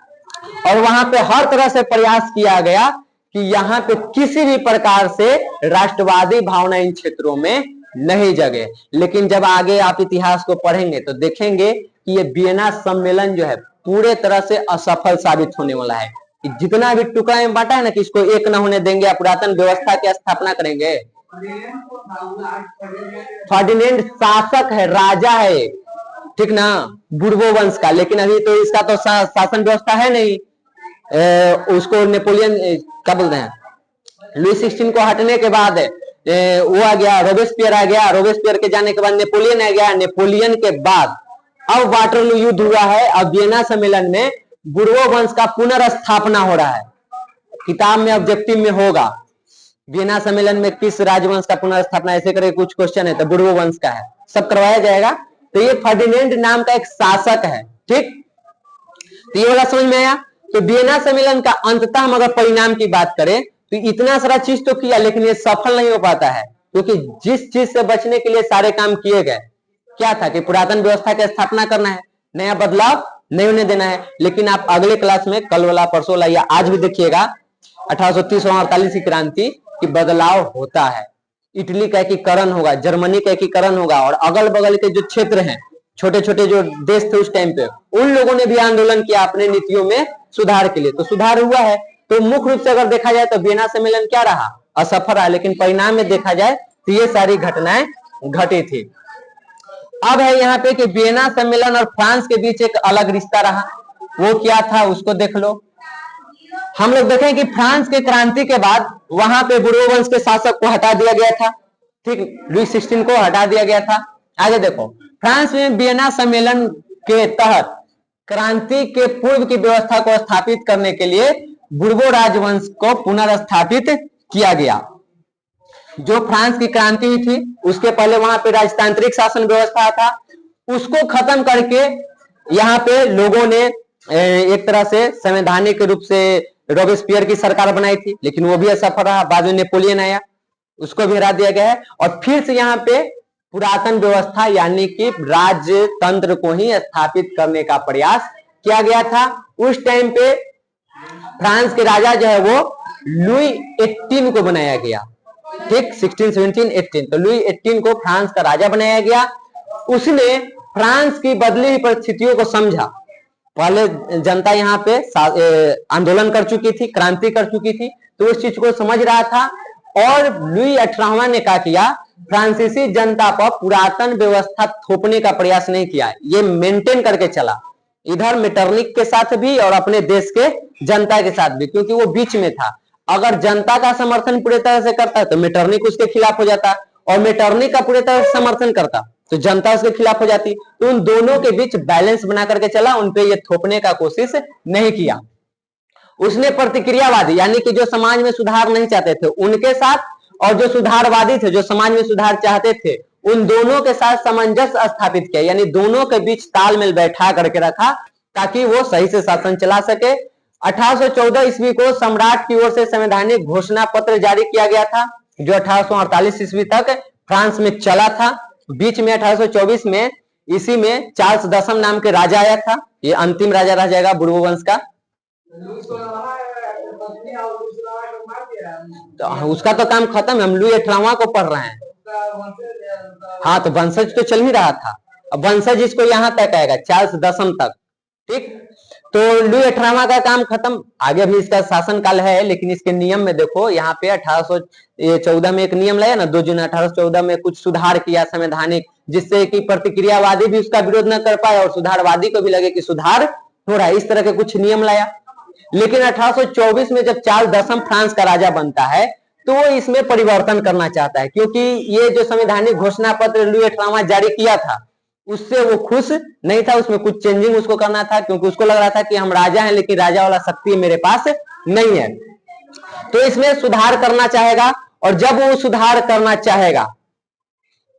और वहां पे हर तरह से प्रयास किया गया कि यहाँ पे किसी भी प्रकार से राष्ट्रवादी भावना इन क्षेत्रों में नहीं जगे। लेकिन जब आगे आप इतिहास को पढ़ेंगे तो देखेंगे कि ये वियना सम्मेलन जो है पूरे तरह से असफल साबित होने वाला है। कि जितना भी टुकड़ा में बांटा है ना, कि इसको एक न होने देंगे, या पुरातन व्यवस्था की स्थापना करेंगे। फर्डिनेंड शासक है, राजा है, ठीक ना, बुर्बो वंश का, लेकिन अभी तो इसका तो शासन व्यवस्था है नहीं। उसको नेपोलियन क्या बोलते हैं, लुई 16 को हटने के बाद वो आ गया, रोबेस्पियर आ गया, रोबेस्पियर के जाने के बाद नेपोलियन आ गया, नेपोलियन के बाद अब वाटरलू युद्ध हुआ है। अब वियना सम्मेलन में बुर्बो वंश का पुनर्स्थापना हो रहा है। किताब में ऑब्जेक्टिव में होगा वियना सम्मेलन में किस राजवंश का पुनर्स्थापना, ऐसे करके कुछ क्वेश्चन है, तो बुर्बो वंश का है, सब करवाया जाएगा। तो ये फर्डिनेंड नाम का एक शासक है, ठीक। तो ये वाला समझ में आया। तो वियना सम्मेलन का अंततः हम अगर परिणाम की बात करें तो इतना सारा चीज तो किया, लेकिन ये सफल नहीं हो पाता है, क्योंकि जिस चीज से बचने के लिए सारे काम किए गए, क्या था कि पुरातन व्यवस्था की स्थापना करना है, नया बदलाव नहीं होने देना है। लेकिन आप अगले क्लास में, कल वाला, परसों वाला या आज भी देखिएगा, 1830 और 48 की क्रांति की बदलाव होता है। इटली का एकीकरण होगा, जर्मनी का एकीकरण होगा, और अगल बगल के जो क्षेत्र हैं, छोटे छोटे जो देश थे उस टाइम पे, उन लोगों ने भी आंदोलन किया अपने नीतियों में सुधार के लिए, तो सुधार हुआ है। तो मुख्य रूप से अगर देखा जाए तो वियना सम्मेलन क्या रहा, असफल रहा, लेकिन परिणाम में देखा जाए तो ये सारी घटनाएं घटी थी। अब है यहाँ पे कि वियना सम्मेलन और फ्रांस के बीच एक अलग रिश्ता रहा, वो क्या था उसको देख लो। हम लोग देखें कि फ्रांस के क्रांति के बाद वहां पे बुर्बो वंश के शासक को हटा दिया गया था, ठीक, लुई 16 को हटा दिया गया था। आगे देखो, फ्रांस में वियना सम्मेलन के तहत क्रांति के पूर्व की व्यवस्था को स्थापित करने के लिए बुर्बो राजवंश को पुनर्स्थापित किया गया। जो फ्रांस की क्रांति हुई थी उसके पहले वहां पे राजतांत्रिक शासन व्यवस्था था, उसको खत्म करके यहाँ पे लोगों ने एक तरह से संवैधानिक रूप से रॉबेस्पियर की सरकार बनाई थी, लेकिन वो भी असफल रहा। बाद में नेपोलियन आया, उसको भी हरा दिया गया है, और फिर से यहाँ पे पुरातन व्यवस्था यानी कि राजतंत्र को ही स्थापित करने का प्रयास किया गया था। उस टाइम पे फ्रांस के राजा जो है वो लुई 18 को बनाया गया, ठीक, 16, 17, 18, तो लुई 18 को फ्रांस का राजा बनाया गया। उसने फ्रांस की बदली हुई परिस्थितियों को समझा। पहले जनता यहाँ पे आंदोलन कर चुकी थी, क्रांति कर चुकी थी, तो उस चीज को समझ रहा था, और लुई 18वां ने क्या किया, फ्रांसीसी जनता पर पुरातन व्यवस्था थोपने का प्रयास नहीं किया, ये मेंटेन करके चला, इधर मेटरनिक के साथ भी और अपने देश के जनता के साथ भी, क्योंकि वो बीच में था। अगर जनता का समर्थन पूरी तरह से करता तो मेटरनिक उसके खिलाफ हो जाता, और मेटरनिक का पूरी तरह से समर्थन करता तो जनता उसके खिलाफ हो जाती। तो उन दोनों के बीच बैलेंस बना करके चला, उनपे ये थोपने का कोशिश नहीं किया। उसने प्रतिक्रियावादी यानी कि जो समाज में सुधार नहीं चाहते थे उनके साथ, और जो सुधारवादी थे जो समाज में सुधार चाहते थे उन दोनों के साथ सामंजस्य स्थापित किया, यानी दोनों के बीच तालमेल बैठा करके रखा ताकि वो सही से शासन चला सके। 1814 ईस्वी को सम्राट की ओर से संवैधानिक घोषणा पत्र जारी किया गया था, जो 1848 ईस्वी तक फ्रांस में चला था। बीच में 1824 में इसी में चार्ल्स दसम नाम के राजा आया था, ये अंतिम राजा रह जाएगा बुर्बो वंश का। तो उसका तो काम खत्म है, हम लुई 18वां को पढ़ रहे हैं। हाँ, तो वंशज तो चल ही रहा था, अब वंशज इसको यहाँ तक आएगा, चार्ल्स दसम तक, ठीक। तो लुई 18वां का काम खत्म, आगे भी इसका शासन काल है, लेकिन इसके नियम में देखो, यहाँ पे 1814 में एक नियम लाया ना, 2 जून 1814 में कुछ सुधार किया संवैधानिक, जिससे कि प्रतिक्रियावादी भी उसका विरोध न कर पाए और सुधारवादी को भी लगे कि सुधार हो रहा है, इस तरह के कुछ नियम लाया। लेकिन 1824 में जब चार्ल्स दसम फ्रांस का राजा बनता है तो वो इसमें परिवर्तन करना चाहता है, क्योंकि ये जो संवैधानिक घोषणा पत्र लुई 18वां जारी किया था उससे वो खुश नहीं था, उसमें कुछ चेंजिंग उसको करना था, क्योंकि उसको लग रहा था कि हम राजा हैं लेकिन राजा वाला शक्ति मेरे पास नहीं है। तो इसमें सुधार करना चाहेगा, और जब वो सुधार करना चाहेगा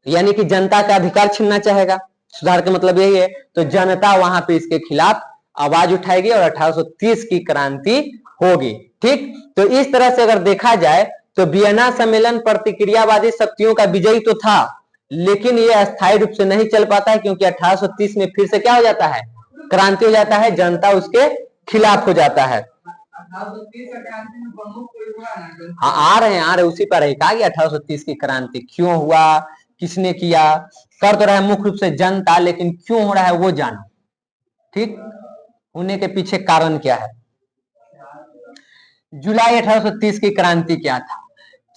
यानी कि जनता का अधिकार छीनना चाहेगा, सुधार का मतलब यही है, तो जनता वहां पे इसके खिलाफ आवाज उठाएगी और 1830 की क्रांति होगी, ठीक। तो इस तरह से अगर देखा जाए तो वियना सम्मेलन प्रतिक्रियावादी शक्तियों का विजयी तो था, लेकिन ये अस्थायी रूप से नहीं चल पाता है, क्योंकि 1830 में फिर से क्या हो जाता है, क्रांति हो जाता है, जनता उसके खिलाफ हो जाता है। हाँ, आ रहे उसी पर है, कहा 1830 की क्रांति क्यों हुआ, किसने किया, कर तो रहा है मुख्य रूप से जनता, लेकिन क्यों हो रहा है वो जानो, ठीक, होने के पीछे कारण क्या है। जुलाई 1830 की क्रांति क्या था,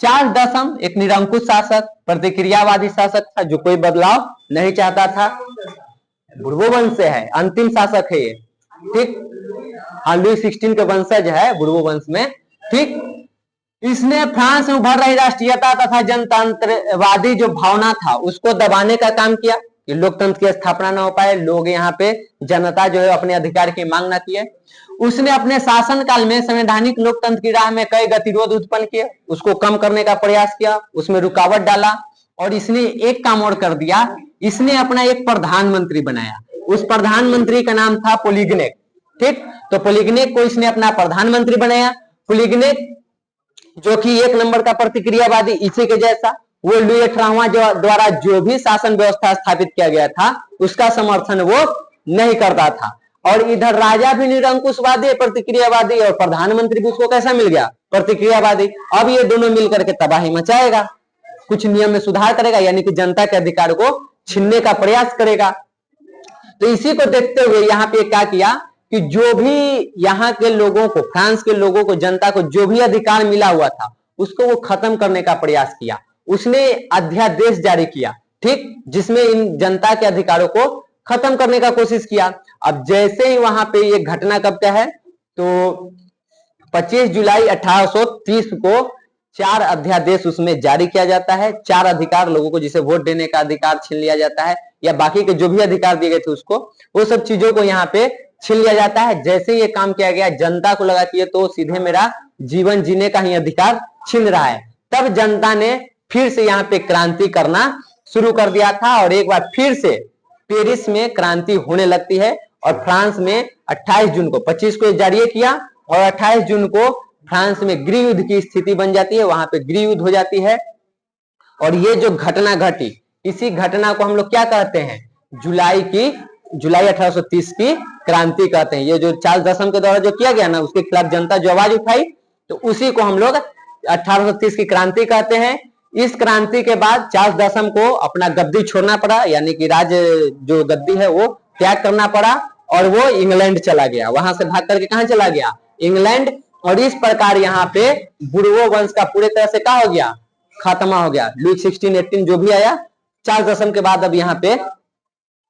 चार्ल्स दसम एक निरंकुश शासक, प्रतिक्रियावादी शासक था, जो कोई बदलाव नहीं चाहता था, बुर्बो वंश से है, अंतिम शासक है ये, ठीक। हाँ, लुई 16 के वंशज है बुर्बो वंश में, ठीक। इसने फ्रांस में उभर रही राष्ट्रीयता तथा जनतंत्रवादी जो भावना था उसको दबाने का काम किया कि लोकतंत्र की स्थापना न हो पाए, लोग यहाँ पे जनता जो है अपने अधिकार की मांग न किए। उसने अपने शासनकाल में संवैधानिक लोकतंत्र की राह में कई गतिरोध उत्पन्न किए, उसको कम करने का प्रयास किया, उसमें रुकावट डाला, और इसने एक काम और कर दिया, इसने अपना एक प्रधानमंत्री बनाया। उस प्रधानमंत्री का नाम था पोलिगनेक, ठीक। तो पोलिगनेक को इसने अपना प्रधानमंत्री बनाया। पोलिगनेक जो कि एक नंबर का प्रतिक्रियावादी, इसी के जैसा, वो लुई 18वां द्वारा जो भी शासन व्यवस्था स्थापित किया गया था उसका समर्थन वो नहीं करता था, और इधर राजा भी निरंकुशवादी, प्रतिक्रियावादी, और प्रधानमंत्री भी उसको कैसा मिल गया, प्रतिक्रियावादी। अब ये दोनों मिलकर के तबाही मचाएगा, कुछ नियम में सुधार करेगा, यानी कि जनता के अधिकार को छीनने का प्रयास करेगा। तो इसी को देखते हुए यहाँ पे क्या किया कि जो भी यहाँ के लोगों को, फ्रांस के लोगों को, जनता को जो भी अधिकार मिला हुआ था उसको वो खत्म करने का प्रयास किया। उसने अध्यादेश जारी किया, ठीक, जिसमें इन जनता के अधिकारों को खत्म करने का कोशिश किया। अब जैसे ही वहां पे ये घटना कब का है, तो 25 जुलाई 1830 को 4 अध्यादेश उसमें जारी किया जाता है। 4 अधिकार लोगों को, जिसे वोट देने का अधिकार छीन लिया जाता है या बाकी के जो भी अधिकार दिए गए थे उसको, वो सब चीजों को यहाँ पे छीन लिया जाता है। जैसे ये काम किया गया, जनता को लगा कि ये तो सीधे मेरा जीवन जीने का ही अधिकार छीन रहा है। तब जनता ने फिर से यहाँ पे क्रांति करना शुरू कर दिया था और एक बार फिर से पेरिस में क्रांति होने लगती है और फ्रांस में 28 जून को, 25 को जारी किया और 28 जून को फ्रांस में गृह युद्ध की स्थिति बन जाती है। वहां पे गृह युद्ध हो जाती है और ये जो घटना घटी, इसी घटना को हम लोग क्या कहते हैं, जुलाई 1830 की क्रांति कहते हैं। ये जो चार्ल्स दशम के द्वारा जो किया गया ना, उसके खिलाफ जनता जो आवाज उठाई, तो उसी को हम लोग 1830 की क्रांति कहते हैं। इस क्रांति के बाद चार्ल्स दशम को अपना गद्दी छोड़ना पड़ा, यानी कि राज जो गद्दी है वो त्याग करना पड़ा और वो इंग्लैंड चला गया। वहां से भाग करके कहां चला गया, इंग्लैंड। और इस प्रकार यहाँ पे बुर्बो वंश का पूरे तरह से क्या हो गया, खात्मा हो गया। लुई 1618 जो भी आया चार्ल्स दशम के बाद, अब यहाँ पे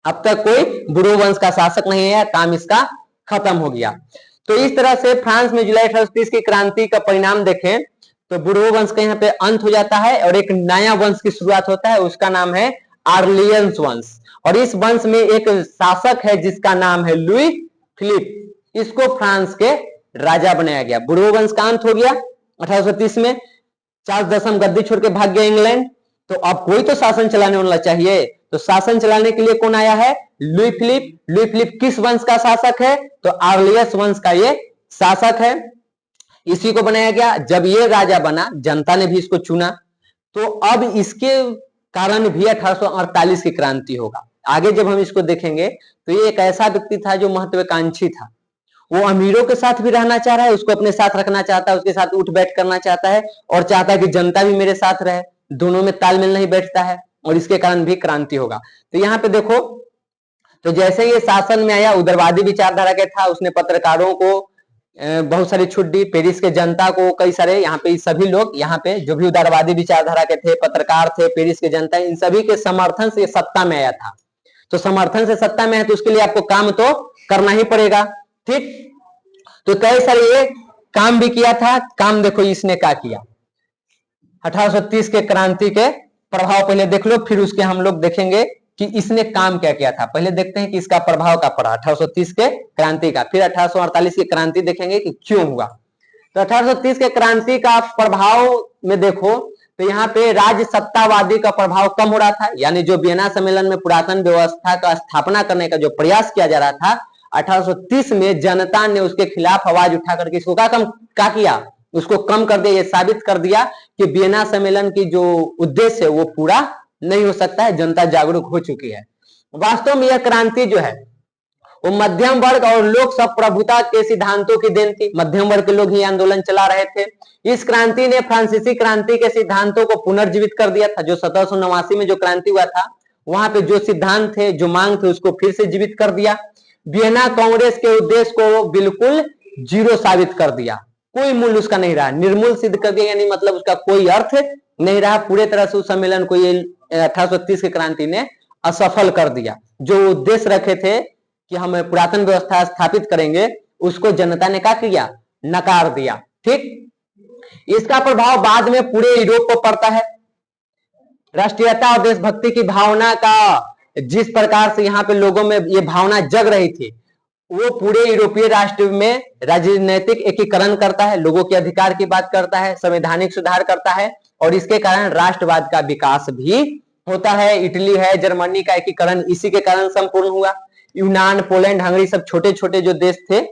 अब तक कोई बुर्बो वंश का शासक नहीं है, काम इसका खत्म हो गया। तो इस तरह से फ्रांस में जुलाई 1830 की क्रांति का परिणाम देखें तो बुर्बो वंश का यहाँ पे अंत हो जाता है और एक नया वंश की शुरुआत होता है, उसका नाम है आर्लियंस वंश। और इस वंश में एक शासक है जिसका नाम है लुई फिलिप। इसको फ्रांस के राजा बनाया गया। बुर्बो वंश का अंत हो गया 1830 में। चार्ल्स दशम गद्दी छोड़ के भाग गया इंग्लैंड। तो अब कोई तो शासन चलाने वाला चाहिए, तो शासन चलाने के लिए कौन आया है, लुई फिलिप। लुई फिलिप किस वंश का शासक है, तो आर्लियस वंश का ये शासक है। इसी को बनाया गया। जब ये राजा बना, जनता ने भी इसको चुना, तो अब इसके कारण भी 1848 की क्रांति होगा। आगे जब हम इसको देखेंगे तो ये एक ऐसा व्यक्ति था जो महत्वाकांक्षी था। वो अमीरों के साथ भी रहना चाह रहा है, उसको अपने साथ रखना चाहता है, उसके साथ उठ बैठ करना चाहता है और चाहता है कि जनता भी मेरे साथ रहे। दोनों में तालमेल नहीं बैठता है और इसके कारण भी क्रांति होगा। तो यहाँ पे देखो, तो जैसे ये शासन में आया, उदारवादी विचारधारा के था, उसने पत्रकारों को बहुत सारी छूट दी, पेरिस के जनता को कई सारे, यहाँ पे सभी लोग, यहाँ पे जो भी उदारवादी विचारधारा के थे, पत्रकार थे, पेरिस के जनता, इन सभी के समर्थन से सत्ता में आया था। तो समर्थन से सत्ता में है तो उसके लिए आपको काम तो करना ही पड़ेगा, ठीक। तो कई सारे ये काम भी किया था। काम देखो इसने क्या किया, 1830 के क्रांति के प्रभाव पहले देख लो, फिर उसके हम लोग देखेंगे कि इसने काम क्या किया था। पहले देखते हैं कि इसका प्रभाव क्या पड़ा 1830 के क्रांति का, फिर 1848 की क्रांति देखेंगे कि क्यों हुआ। तो 1830 के क्रांति का प्रभाव में देखो तो यहाँ पे राज्य सत्तावादी का प्रभाव कम हो रहा था, यानी जो वियना सम्मेलन में पुरातन व्यवस्था का स्थापना करने का जो प्रयास किया जा रहा था, 1830 में जनता ने उसके खिलाफ आवाज उठा करके इसको क्या किया, उसको कम कर दिया। ये साबित कर दिया कि वियना सम्मेलन की जो उद्देश्य है वो पूरा नहीं हो सकता है, जनता जागरूक हो चुकी है। वास्तव में यह क्रांति जो है वो मध्यम वर्ग और लोक संप्रभुता के सिद्धांतों की देन थी। मध्यम वर्ग के लोग ही आंदोलन चला रहे थे। इस क्रांति ने फ्रांसीसी क्रांति के सिद्धांतों को पुनर्जीवित कर दिया था। जो 1789 में जो क्रांति हुआ था, वहां पे जो सिद्धांत थे, जो मांग थे, उसको फिर से जीवित कर दिया। वियना कांग्रेस के उद्देश्य को बिल्कुल जीरो साबित कर दिया, कोई मूल्य उसका नहीं रहा, निर्मूल सिद्ध कर दिया, यानी मतलब उसका कोई अर्थ नहीं रहा। पूरे तरह से उस सम्मेलन को ये 1830 की क्रांति ने असफल कर दिया। जो उद्देश्य रखे थे कि हम पुरातन व्यवस्था स्थापित करेंगे, उसको जनता ने क्या किया, नकार दिया, ठीक। इसका प्रभाव बाद में पूरे यूरोप को पड़ता है। राष्ट्रीयता और देशभक्ति की भावना का जिस प्रकार से यहाँ पे लोगों में ये भावना जग रही थी, वो पूरे यूरोपीय राष्ट्र में राजनीतिक एकीकरण करता है, लोगों के अधिकार की बात करता है, संवैधानिक सुधार करता है और इसके कारण राष्ट्रवाद का विकास भी होता है। इटली है, जर्मनी का एकीकरण इसी के कारण संपूर्ण हुआ। यूनान, पोलैंड, हंगरी, सब छोटे छोटे जो देश थे,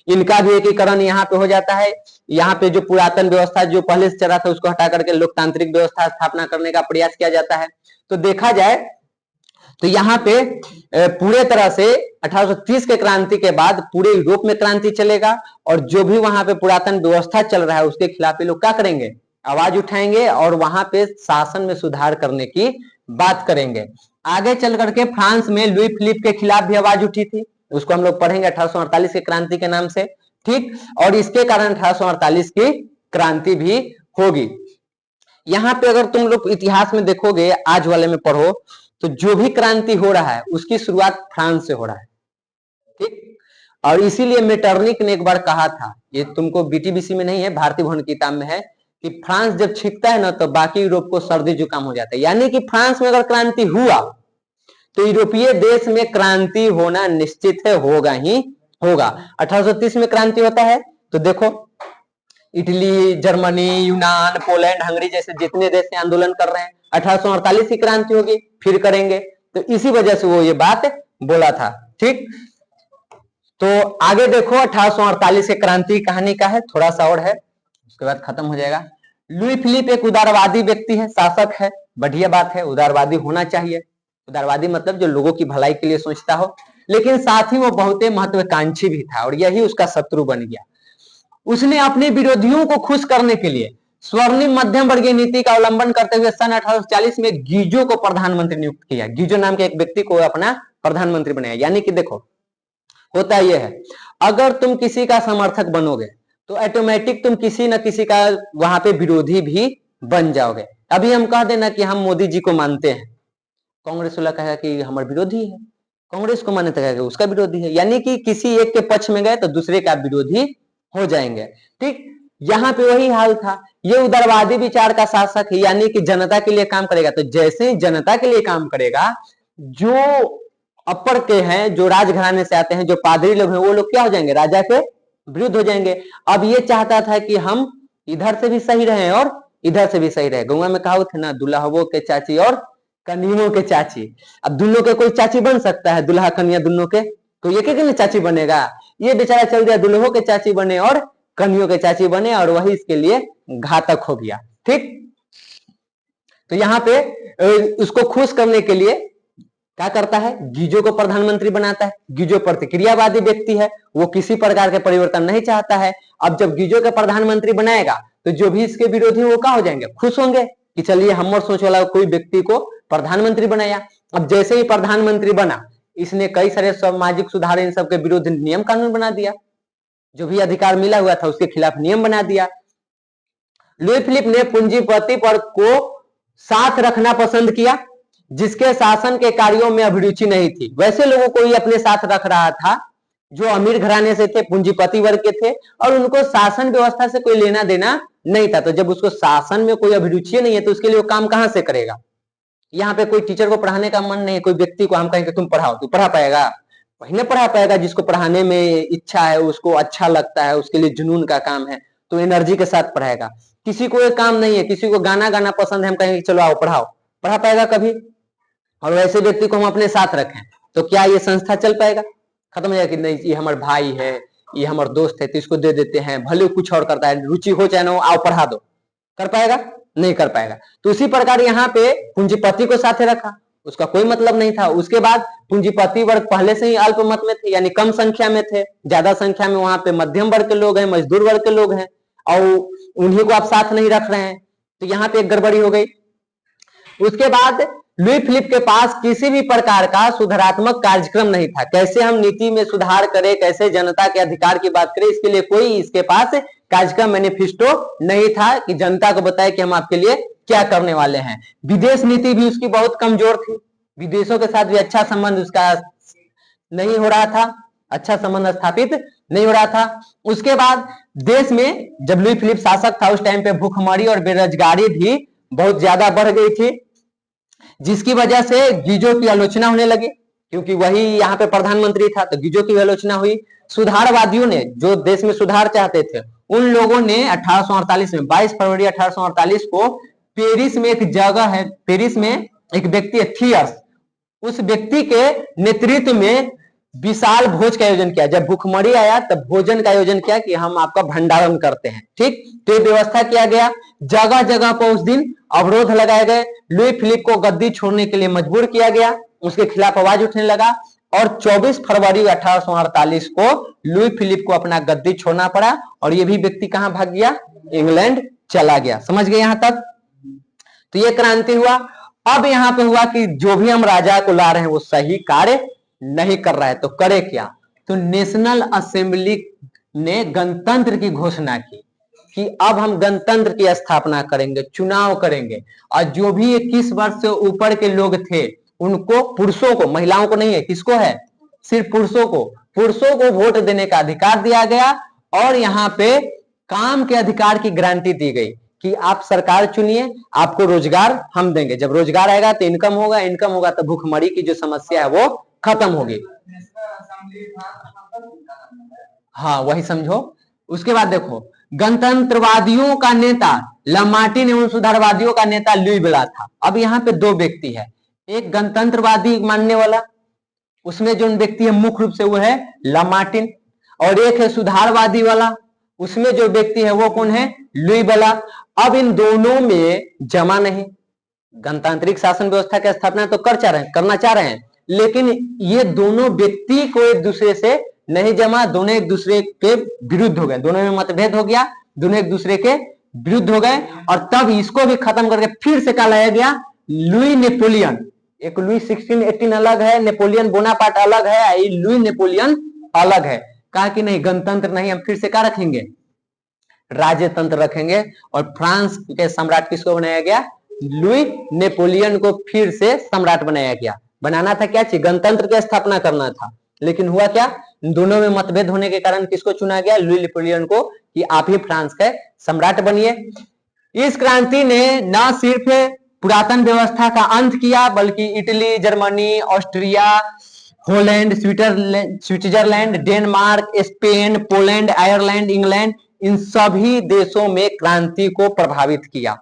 इनका भी एकीकरण यहाँ पे हो जाता है। यहाँ पे जो पुरातन व्यवस्था जो पहले से चला था उसको हटा करके लोकतांत्रिक व्यवस्था स्थापना करने का प्रयास किया जाता है। तो देखा जाए तो यहाँ पे पूरे तरह से 1830 के क्रांति के बाद पूरे यूरोप में क्रांति चलेगा और जो भी वहां पे पुरातन व्यवस्था चल रहा है उसके खिलाफ लोग क्या करेंगे, आवाज उठाएंगे और वहां पे शासन में सुधार करने की बात करेंगे। आगे चल करके फ्रांस में लुई फिलिप के खिलाफ भी आवाज उठी थी। उसको हम लोग पढ़ेंगे 1848 की क्रांति के नाम से, ठीक। और इसके कारण 1848 की क्रांति भी होगी। यहाँ पे अगर तुम लोग इतिहास में देखोगे, आज वाले में पढ़ो, तो जो भी क्रांति हो रहा है उसकी शुरुआत फ्रांस से हो रहा है, ठीक। और इसीलिए मेटरनिक ने एक बार कहा था, ये तुमको बीटीबीसी में नहीं है, भारतीय भवन की किताब में है, कि फ्रांस जब छिपता है ना तो बाकी यूरोप को सर्दी जुकाम हो जाता है। यानी कि फ्रांस में अगर क्रांति हुआ तो यूरोपीय देश में क्रांति होना निश्चित है, होगा ही होगा। 1830 में क्रांति होता है तो देखो इटली, जर्मनी, यूनान, पोलैंड, हंगरी जैसे जितने देश आंदोलन कर रहे हैं। 1848 की क्रांति होगी, फिर करेंगे, तो इसी वजह से वो ये बात बोला था, ठीक। तो आगे देखो 1848 की क्रांति कहानी का है, थोड़ा सा और है, उसके बाद खत्म हो जाएगा। लुई फिलिप एक उदारवादी व्यक्ति है, शासक है, बढ़िया बात है, उदारवादी होना चाहिए। उदारवादी मतलब जो लोगों की भलाई के लिए सोचता हो, लेकिन साथ ही वो बहुत महत्वाकांक्षी भी था और यही उसका शत्रु बन गया। उसने अपने विरोधियों को खुश करने के लिए स्वर्णिम मध्यम वर्गीय नीति का अवलंबन करते हुए सन 1840 में गीजो को प्रधानमंत्री नियुक्त किया। गीजो नाम के एक व्यक्ति को अपना प्रधानमंत्री बनाया। यानी कि देखो होता यह है, अगर तुम किसी का समर्थक बनोगे तो ऑटोमेटिक तुम किसी न किसी का वहां पे विरोधी भी बन जाओगे। अभी हम कह देना कि हम मोदी जी को मानते हैं, कांग्रेस वाला कहेगा कि हमारा विरोधी है, कांग्रेस को मान्यता कहेगा उसका विरोधी है। यानी कि किसी एक के पक्ष में गए तो दूसरे का विरोधी हो जाएंगे, ठीक। यहाँ पे वही हाल था। ये उदारवादी विचार का शासक है, यानी कि जनता के लिए काम करेगा। तो जैसे ही जनता के लिए काम करेगा, जो अपर के हैं, जो राजघराने से आते हैं, जो पादरी लोग हैं, वो लोग क्या हो जाएंगे, राजा के विरुद्ध हो जाएंगे। अब ये चाहता था कि हम इधर से भी सही रहे और इधर से भी सही रहे। गौवा में कहावत है ना, दुल्हवो के चाची और कन्याओं के चाची। अब दोनों के कोई चाची बन सकता है, दुल्हा कन्या दोनों के, तो एक एक चाची बनेगा। ये बेचारा चल दिया, दुल्हों के चाची बने और कन्याओं के चाची बने, और वही इसके लिए घातक हो गया, ठीक। तो यहाँ पे उसको खुश करने के लिए क्या करता है, गीजो को प्रधानमंत्री बनाता है। गीजो प्रतिक्रियावादी व्यक्ति है, वो किसी प्रकार के परिवर्तन नहीं चाहता है। अब जब गीजो के प्रधानमंत्री बनाएगा तो जो भी इसके विरोधी वो क्या हो जाएंगे, खुश होंगे कि चलिए हमर सोच वाला कोई व्यक्ति को प्रधानमंत्री बनाया। अब जैसे ही प्रधानमंत्री बना, इसने कई सारे सामाजिक सुधार इन सबके विरुद्ध नियम कानून बना दिया। जो भी अधिकार मिला हुआ था उसके खिलाफ नियम बना दिया। लुई फिलिप ने पूंजीपति पर को साथ रखना पसंद किया, जिसके शासन के कार्यों में अभिरुचि नहीं थी। वैसे लोगों को ही अपने साथ रख रहा था जो अमीर घराने से थे, पूंजीपति वर्ग के थे, और उनको शासन व्यवस्था से कोई लेना देना नहीं था। तो जब उसको शासन में कोई अभिरुचि नहीं है तो उसके लिए वो काम कहां से करेगा। यहाँ पे कोई टीचर को पढ़ाने का मन नहीं है, कोई व्यक्ति को हम कहेंगे तुम पढ़ाओ, तो पढ़ा पाएगा, वही ना पढ़ा पाएगा। जिसको पढ़ाने में इच्छा है, उसको अच्छा लगता है, उसके लिए जुनून का काम है, तो एनर्जी के साथ पढ़ाएगा। किसी को ये काम नहीं है, किसी को गाना गाना पसंद है, हम कहेंगे चलो आओ पढ़ाओ, पढ़ा पाएगा कभी। और वैसे व्यक्ति को हम अपने साथ रखें तो क्या ये संस्था चल पाएगा, खत्म हो जाएगा कि नहीं, ये हमारा भाई है, ये हमारा दोस्त है, तो इसको दे देते हैं, भले कुछ और करता है, रुचि हो चाहे ना हो, आओ पढ़ा दो, कर पाएगा, नहीं कर पाएगा। तो उसी प्रकार यहाँ पे पूंजीपति को साथे रखा, उसका कोई मतलब नहीं था। उसके बाद पूंजीपति वर्ग पहले से ही अल्पमत में थे, यानी कम संख्या में थे। ज्यादा संख्या में वहां पे मध्यम वर्ग के लोग हैं, मजदूर वर्ग के लोग हैं, और उन्हीं को आप साथ नहीं रख रहे हैं, तो यहाँ पे एक गड़बड़ी हो गई। उसके बाद लुई फिलिप के पास किसी भी प्रकार का सुधारात्मक कार्यक्रम नहीं था। कैसे हम नीति में सुधार करें, कैसे जनता के अधिकार की बात करें, इसके लिए कोई इसके पास कार्यक्रम मैनिफेस्टो नहीं था कि जनता को बताए कि हम आपके लिए क्या करने वाले हैं। विदेश नीति भी उसकी बहुत कमजोर थी, विदेशों के साथ भी अच्छा संबंध उसका नहीं हो रहा था, अच्छा संबंध स्थापित नहीं हो रहा था। उसके बाद देश में जब लुई फिलिप शासक था उस टाइम पे भूखमरी और बेरोजगारी भी बहुत ज्यादा बढ़ गई थी, जिसकी वजह से गीजो की आलोचना होने लगी, क्योंकि वही यहाँ पे प्रधानमंत्री था, तो गीजो की आलोचना हुई। सुधारवादियों ने, जो देश में सुधार चाहते थे, उन लोगों ने 1848 में 22 फरवरी 1848 को पेरिस में एक जगह है, पेरिस में एक व्यक्ति है थियर्स, उस व्यक्ति के नेतृत्व में विशाल भोज का आयोजन किया। जब भूखमरी आया तब भोजन का आयोजन किया कि हम आपका भंडारण करते हैं, ठीक। तो ये व्यवस्था किया गया, जगह जगह पर उस दिन अवरोध लगाए गए। लुई फिलिप को गद्दी छोड़ने के लिए मजबूर किया गया, उसके खिलाफ आवाज उठने लगा, और 24 फरवरी 1848 को लुई फिलिप को अपना गद्दी छोड़ना पड़ा, और ये भी व्यक्ति कहां भाग गया, इंग्लैंड चला गया। समझ गए यहां तक। तो ये क्रांति हुआ। अब यहाँ पे हुआ कि जो भी हम राजा को ला रहे हैं वो सही कार्य नहीं कर रहा है तो करे क्या? तो नेशनल असेंबली ने गणतंत्र की घोषणा की कि अब हम गणतंत्र की स्थापना करेंगे, चुनाव करेंगे, और जो भी 21 वर्ष से ऊपर के लोग थे उनको, पुरुषों को, महिलाओं को नहीं है, किसको है? सिर्फ पुरुषों को वोट देने का अधिकार दिया गया। और यहाँ पे काम के अधिकार की गारंटी दी गई कि आप सरकार चुनिए, आपको रोजगार हम देंगे, जब रोजगार आएगा तो इनकम होगा तो भूखमरी की जो समस्या है वो खत्म होगी। हाँ वही समझो। उसके बाद देखो, गणतंत्रवादियों का नेता लामार्टिन एवं सुधारवादियों का नेता लुई बेला था। अब यहाँ पे दो व्यक्ति है, एक गणतंत्रवादी मानने वाला, उसमें जो व्यक्ति है मुख्य रूप से वो है लामार्टिन, और एक है सुधारवादी वाला, उसमें जो व्यक्ति है वो कौन है? लुई बेला। अब इन दोनों में जमा नहीं, गणतांत्रिक शासन व्यवस्था की स्थापना तो करना चाह रहे हैं, लेकिन ये दोनों व्यक्ति को एक दूसरे से नहीं जमा, दोनों एक दूसरे के विरुद्ध हो गए, दोनों में मतभेद हो गया, दोनों एक दूसरे के विरुद्ध हो गए। और तब इसको भी खत्म करके फिर से क्या लाया गया? Louis Napoleon. एक लुई 1618 अलग है, नेपोलियन बोनापार्ट अलग है, लुई नेपोलियन अलग है। कहा कि नहीं, गणतंत्र नहीं, हम फिर से क्या रखेंगे? राजतंत्र रखेंगे। और फ्रांस के सम्राट किसको बनाया गया? लुई नेपोलियन को फिर से सम्राट बनाया गया। बनाना था क्या चीज? गणतंत्र की स्थापना करना था, लेकिन हुआ क्या? दोनों में मतभेद होने के कारण किसको चुना गया? लुई नेपोलियन को, कि आप ही फ्रांस के सम्राट बनिए। इस क्रांति ने न सिर्फ पुरातन व्यवस्था का अंत किया, बल्कि Italy, Germany, Austria, Holland, Switzerland, Denmark, Spain, Poland, Ireland, England, इन सभी देशों में क्रांति को प्रभावित किया।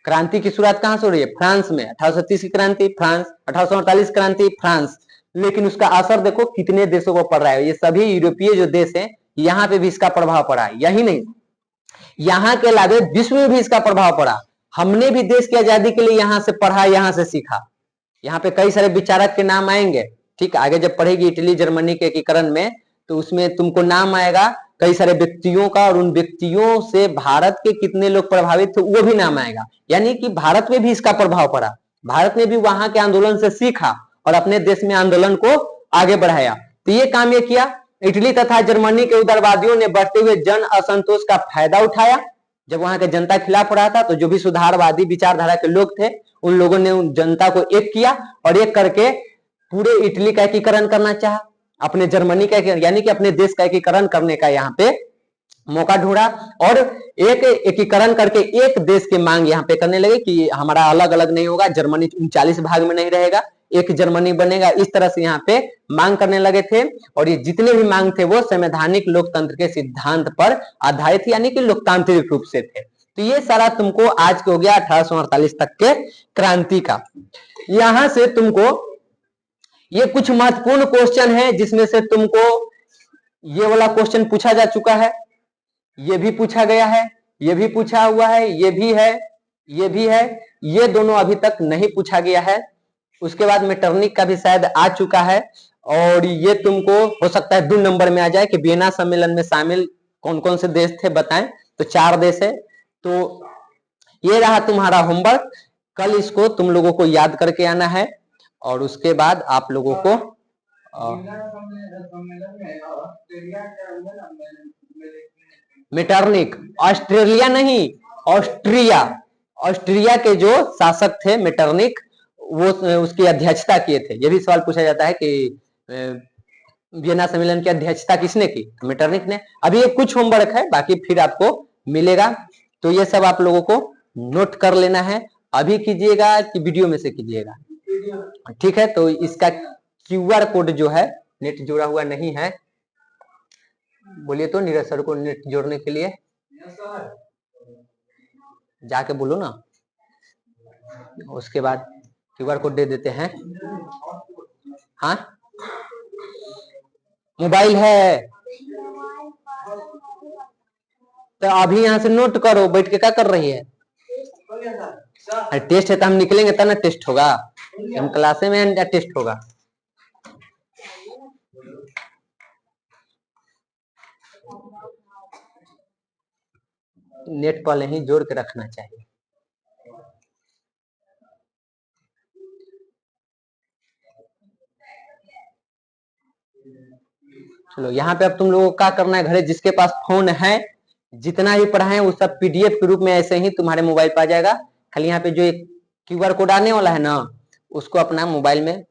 क्रांति की शुरुआत कहां से हो रही है? फ्रांस में। 1830 की क्रांति फ्रांस, 1848 क्रांति फ्रांस, लेकिन उसका असर देखो कितने देशों को पड़ रहा है। ये सभी यूरोपीय जो देश हैं, यहाँ पे भी इसका प्रभाव पड़ा है। यही नहीं, यहाँ के अलावा विश्व में भी इसका प्रभाव पड़ा। हमने भी देश की आजादी के लिए यहाँ से पढ़ा, यहाँ से सीखा। यहाँ पे कई सारे विचारक के नाम आएंगे, ठीक, आगे जब पढ़ेगी इटली जर्मनी के एकीकरण में, तो उसमें तुमको नाम आएगा कई सारे व्यक्तियों का, और उन व्यक्तियों से भारत के कितने लोग प्रभावित थे वो भी नाम आएगा। यानी कि भारत में भी इसका प्रभाव पड़ा, भारत ने भी वहां के आंदोलन से सीखा और अपने देश में आंदोलन को आगे बढ़ाया। तो ये काम ये किया। इटली तथा जर्मनी के उदारवादियों ने बढ़ते हुए जन असंतोष का फायदा उठाया। जब वहां के जनता खिलाफ रहा था, तो जो भी सुधारवादी विचारधारा के लोग थे, उन लोगों ने उन जनता को एक किया, और एक करके पूरे इटली का एकीकरण करना चाहा, अपने जर्मनी का, यानी कि अपने देश का एकीकरण करने का यहाँ पे मौका ढूंढा। और एक एकीकरण करके एक देश की मांग यहाँ पे करने लगे कि हमारा अलग अलग नहीं होगा, जर्मनी 39 भाग में नहीं रहेगा, एक जर्मनी बनेगा। इस तरह से यहाँ पे मांग करने लगे थे, और ये जितने भी मांग थे वो संवैधानिक लोकतंत्र के सिद्धांत पर आधारित, यानी कि लोकतांत्रिक रूप से थे। तो ये सारा तुमको आज के हो गया 1848 तक के क्रांति का। यहां से तुमको ये कुछ महत्वपूर्ण क्वेश्चन है, जिसमें से तुमको ये वाला क्वेश्चन पूछा जा चुका है, ये भी पूछा गया है, ये भी पूछा हुआ है, ये भी है, ये भी है, ये दोनों अभी तक नहीं पूछा गया है। उसके बाद मेटरनिक का भी शायद आ चुका है, और ये तुमको हो सकता है 2 नंबर में आ जाए कि वियना सम्मेलन में शामिल कौन कौन से देश थे बताएं, तो 4 देश है। तो ये रहा तुम्हारा होमवर्क, कल इसको तुम लोगों को याद करके आना है, और उसके बाद आप लोगों को मेटरनिक, ऑस्ट्रेलिया नहीं, ऑस्ट्रिया, ऑस्ट्रिया के जो शासक थे मेटरनिक, वो उसकी अध्यक्षता किए थे। ये भी सवाल पूछा जाता है कि वियना सम्मेलन की अध्यक्षता किसने की? मेटरनिक ने। अभी ये कुछ होमवर्क है, बाकी फिर आपको मिलेगा, तो ये सब आप लोगों को नोट कर लेना है। अभी कीजिएगा कि वीडियो में से कीजिएगा? ठीक है, तो इसका QR कोड जो है नेट जोड़ा हुआ नहीं है, बोलिए तो नीरज सर को नेट जोड़ने के लिए जाके बोलो ना, उसके बाद QR कोड दे देते हैं। हाँ मोबाइल है तो अभी यहाँ से नोट करो, बैठ के क्या कर रही है? टेस्ट है तो हम निकलेंगे तब ना टेस्ट होगा, हम क्लासे में टेस्ट होगा। नेट पहले ही जोड़ के रखना चाहिए। चलो यहाँ पे अब तुम लोगों को क्या करना है, घरे जिसके पास फोन है, जितना भी पढ़ा है वो सब पीडीएफ के रूप में ऐसे ही तुम्हारे मोबाइल पर आ जाएगा। खाली यहाँ पे जो एक क्यूआर कोड आने वाला है ना, उसको अपना मोबाइल में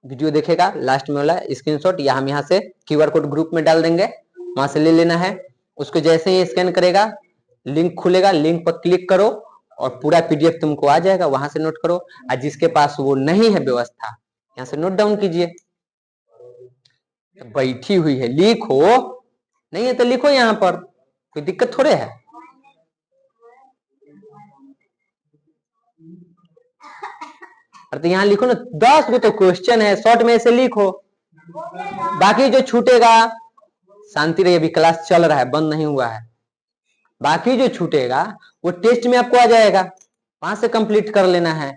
वीडियो देखेगा, लास्ट में वाला स्क्रीनशॉट, या हम यहाँ से क्यूआर कोड ग्रुप में डाल देंगे, वहां से ले लेना है। उसको जैसे ही स्कैन करेगा, लिंक खुलेगा, लिंक पर क्लिक करो और पूरा पीडीएफ तुमको आ जाएगा, वहां से नोट करो। और जिसके पास वो नहीं है व्यवस्था, यहाँ से नोट डाउन कीजिए। बैठी हुई है, लिखो, नहीं है तो लिखो, यहाँ पर कोई दिक्कत थोड़े है। तो यहाँ लिखो ना, 10 गो तो क्वेश्चन है, शॉर्ट में ऐसे लिखो, बाकी जो छूटेगा शांति रहिए, अभी क्लास चल रहा है, बंद नहीं हुआ है। बाकी जो छूटेगा वो टेस्ट में आपको आ जाएगा, वहां से कंप्लीट कर लेना है।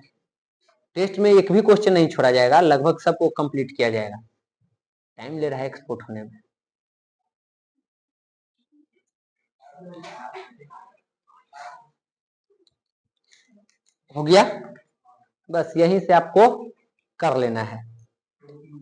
टेस्ट में एक भी क्वेश्चन नहीं छोड़ा जाएगा, लगभग सबको कंप्लीट किया जाएगा। टाइम ले रहा है एक्सपोर्ट होने में। हो गया, बस यहीं से आपको कर लेना है।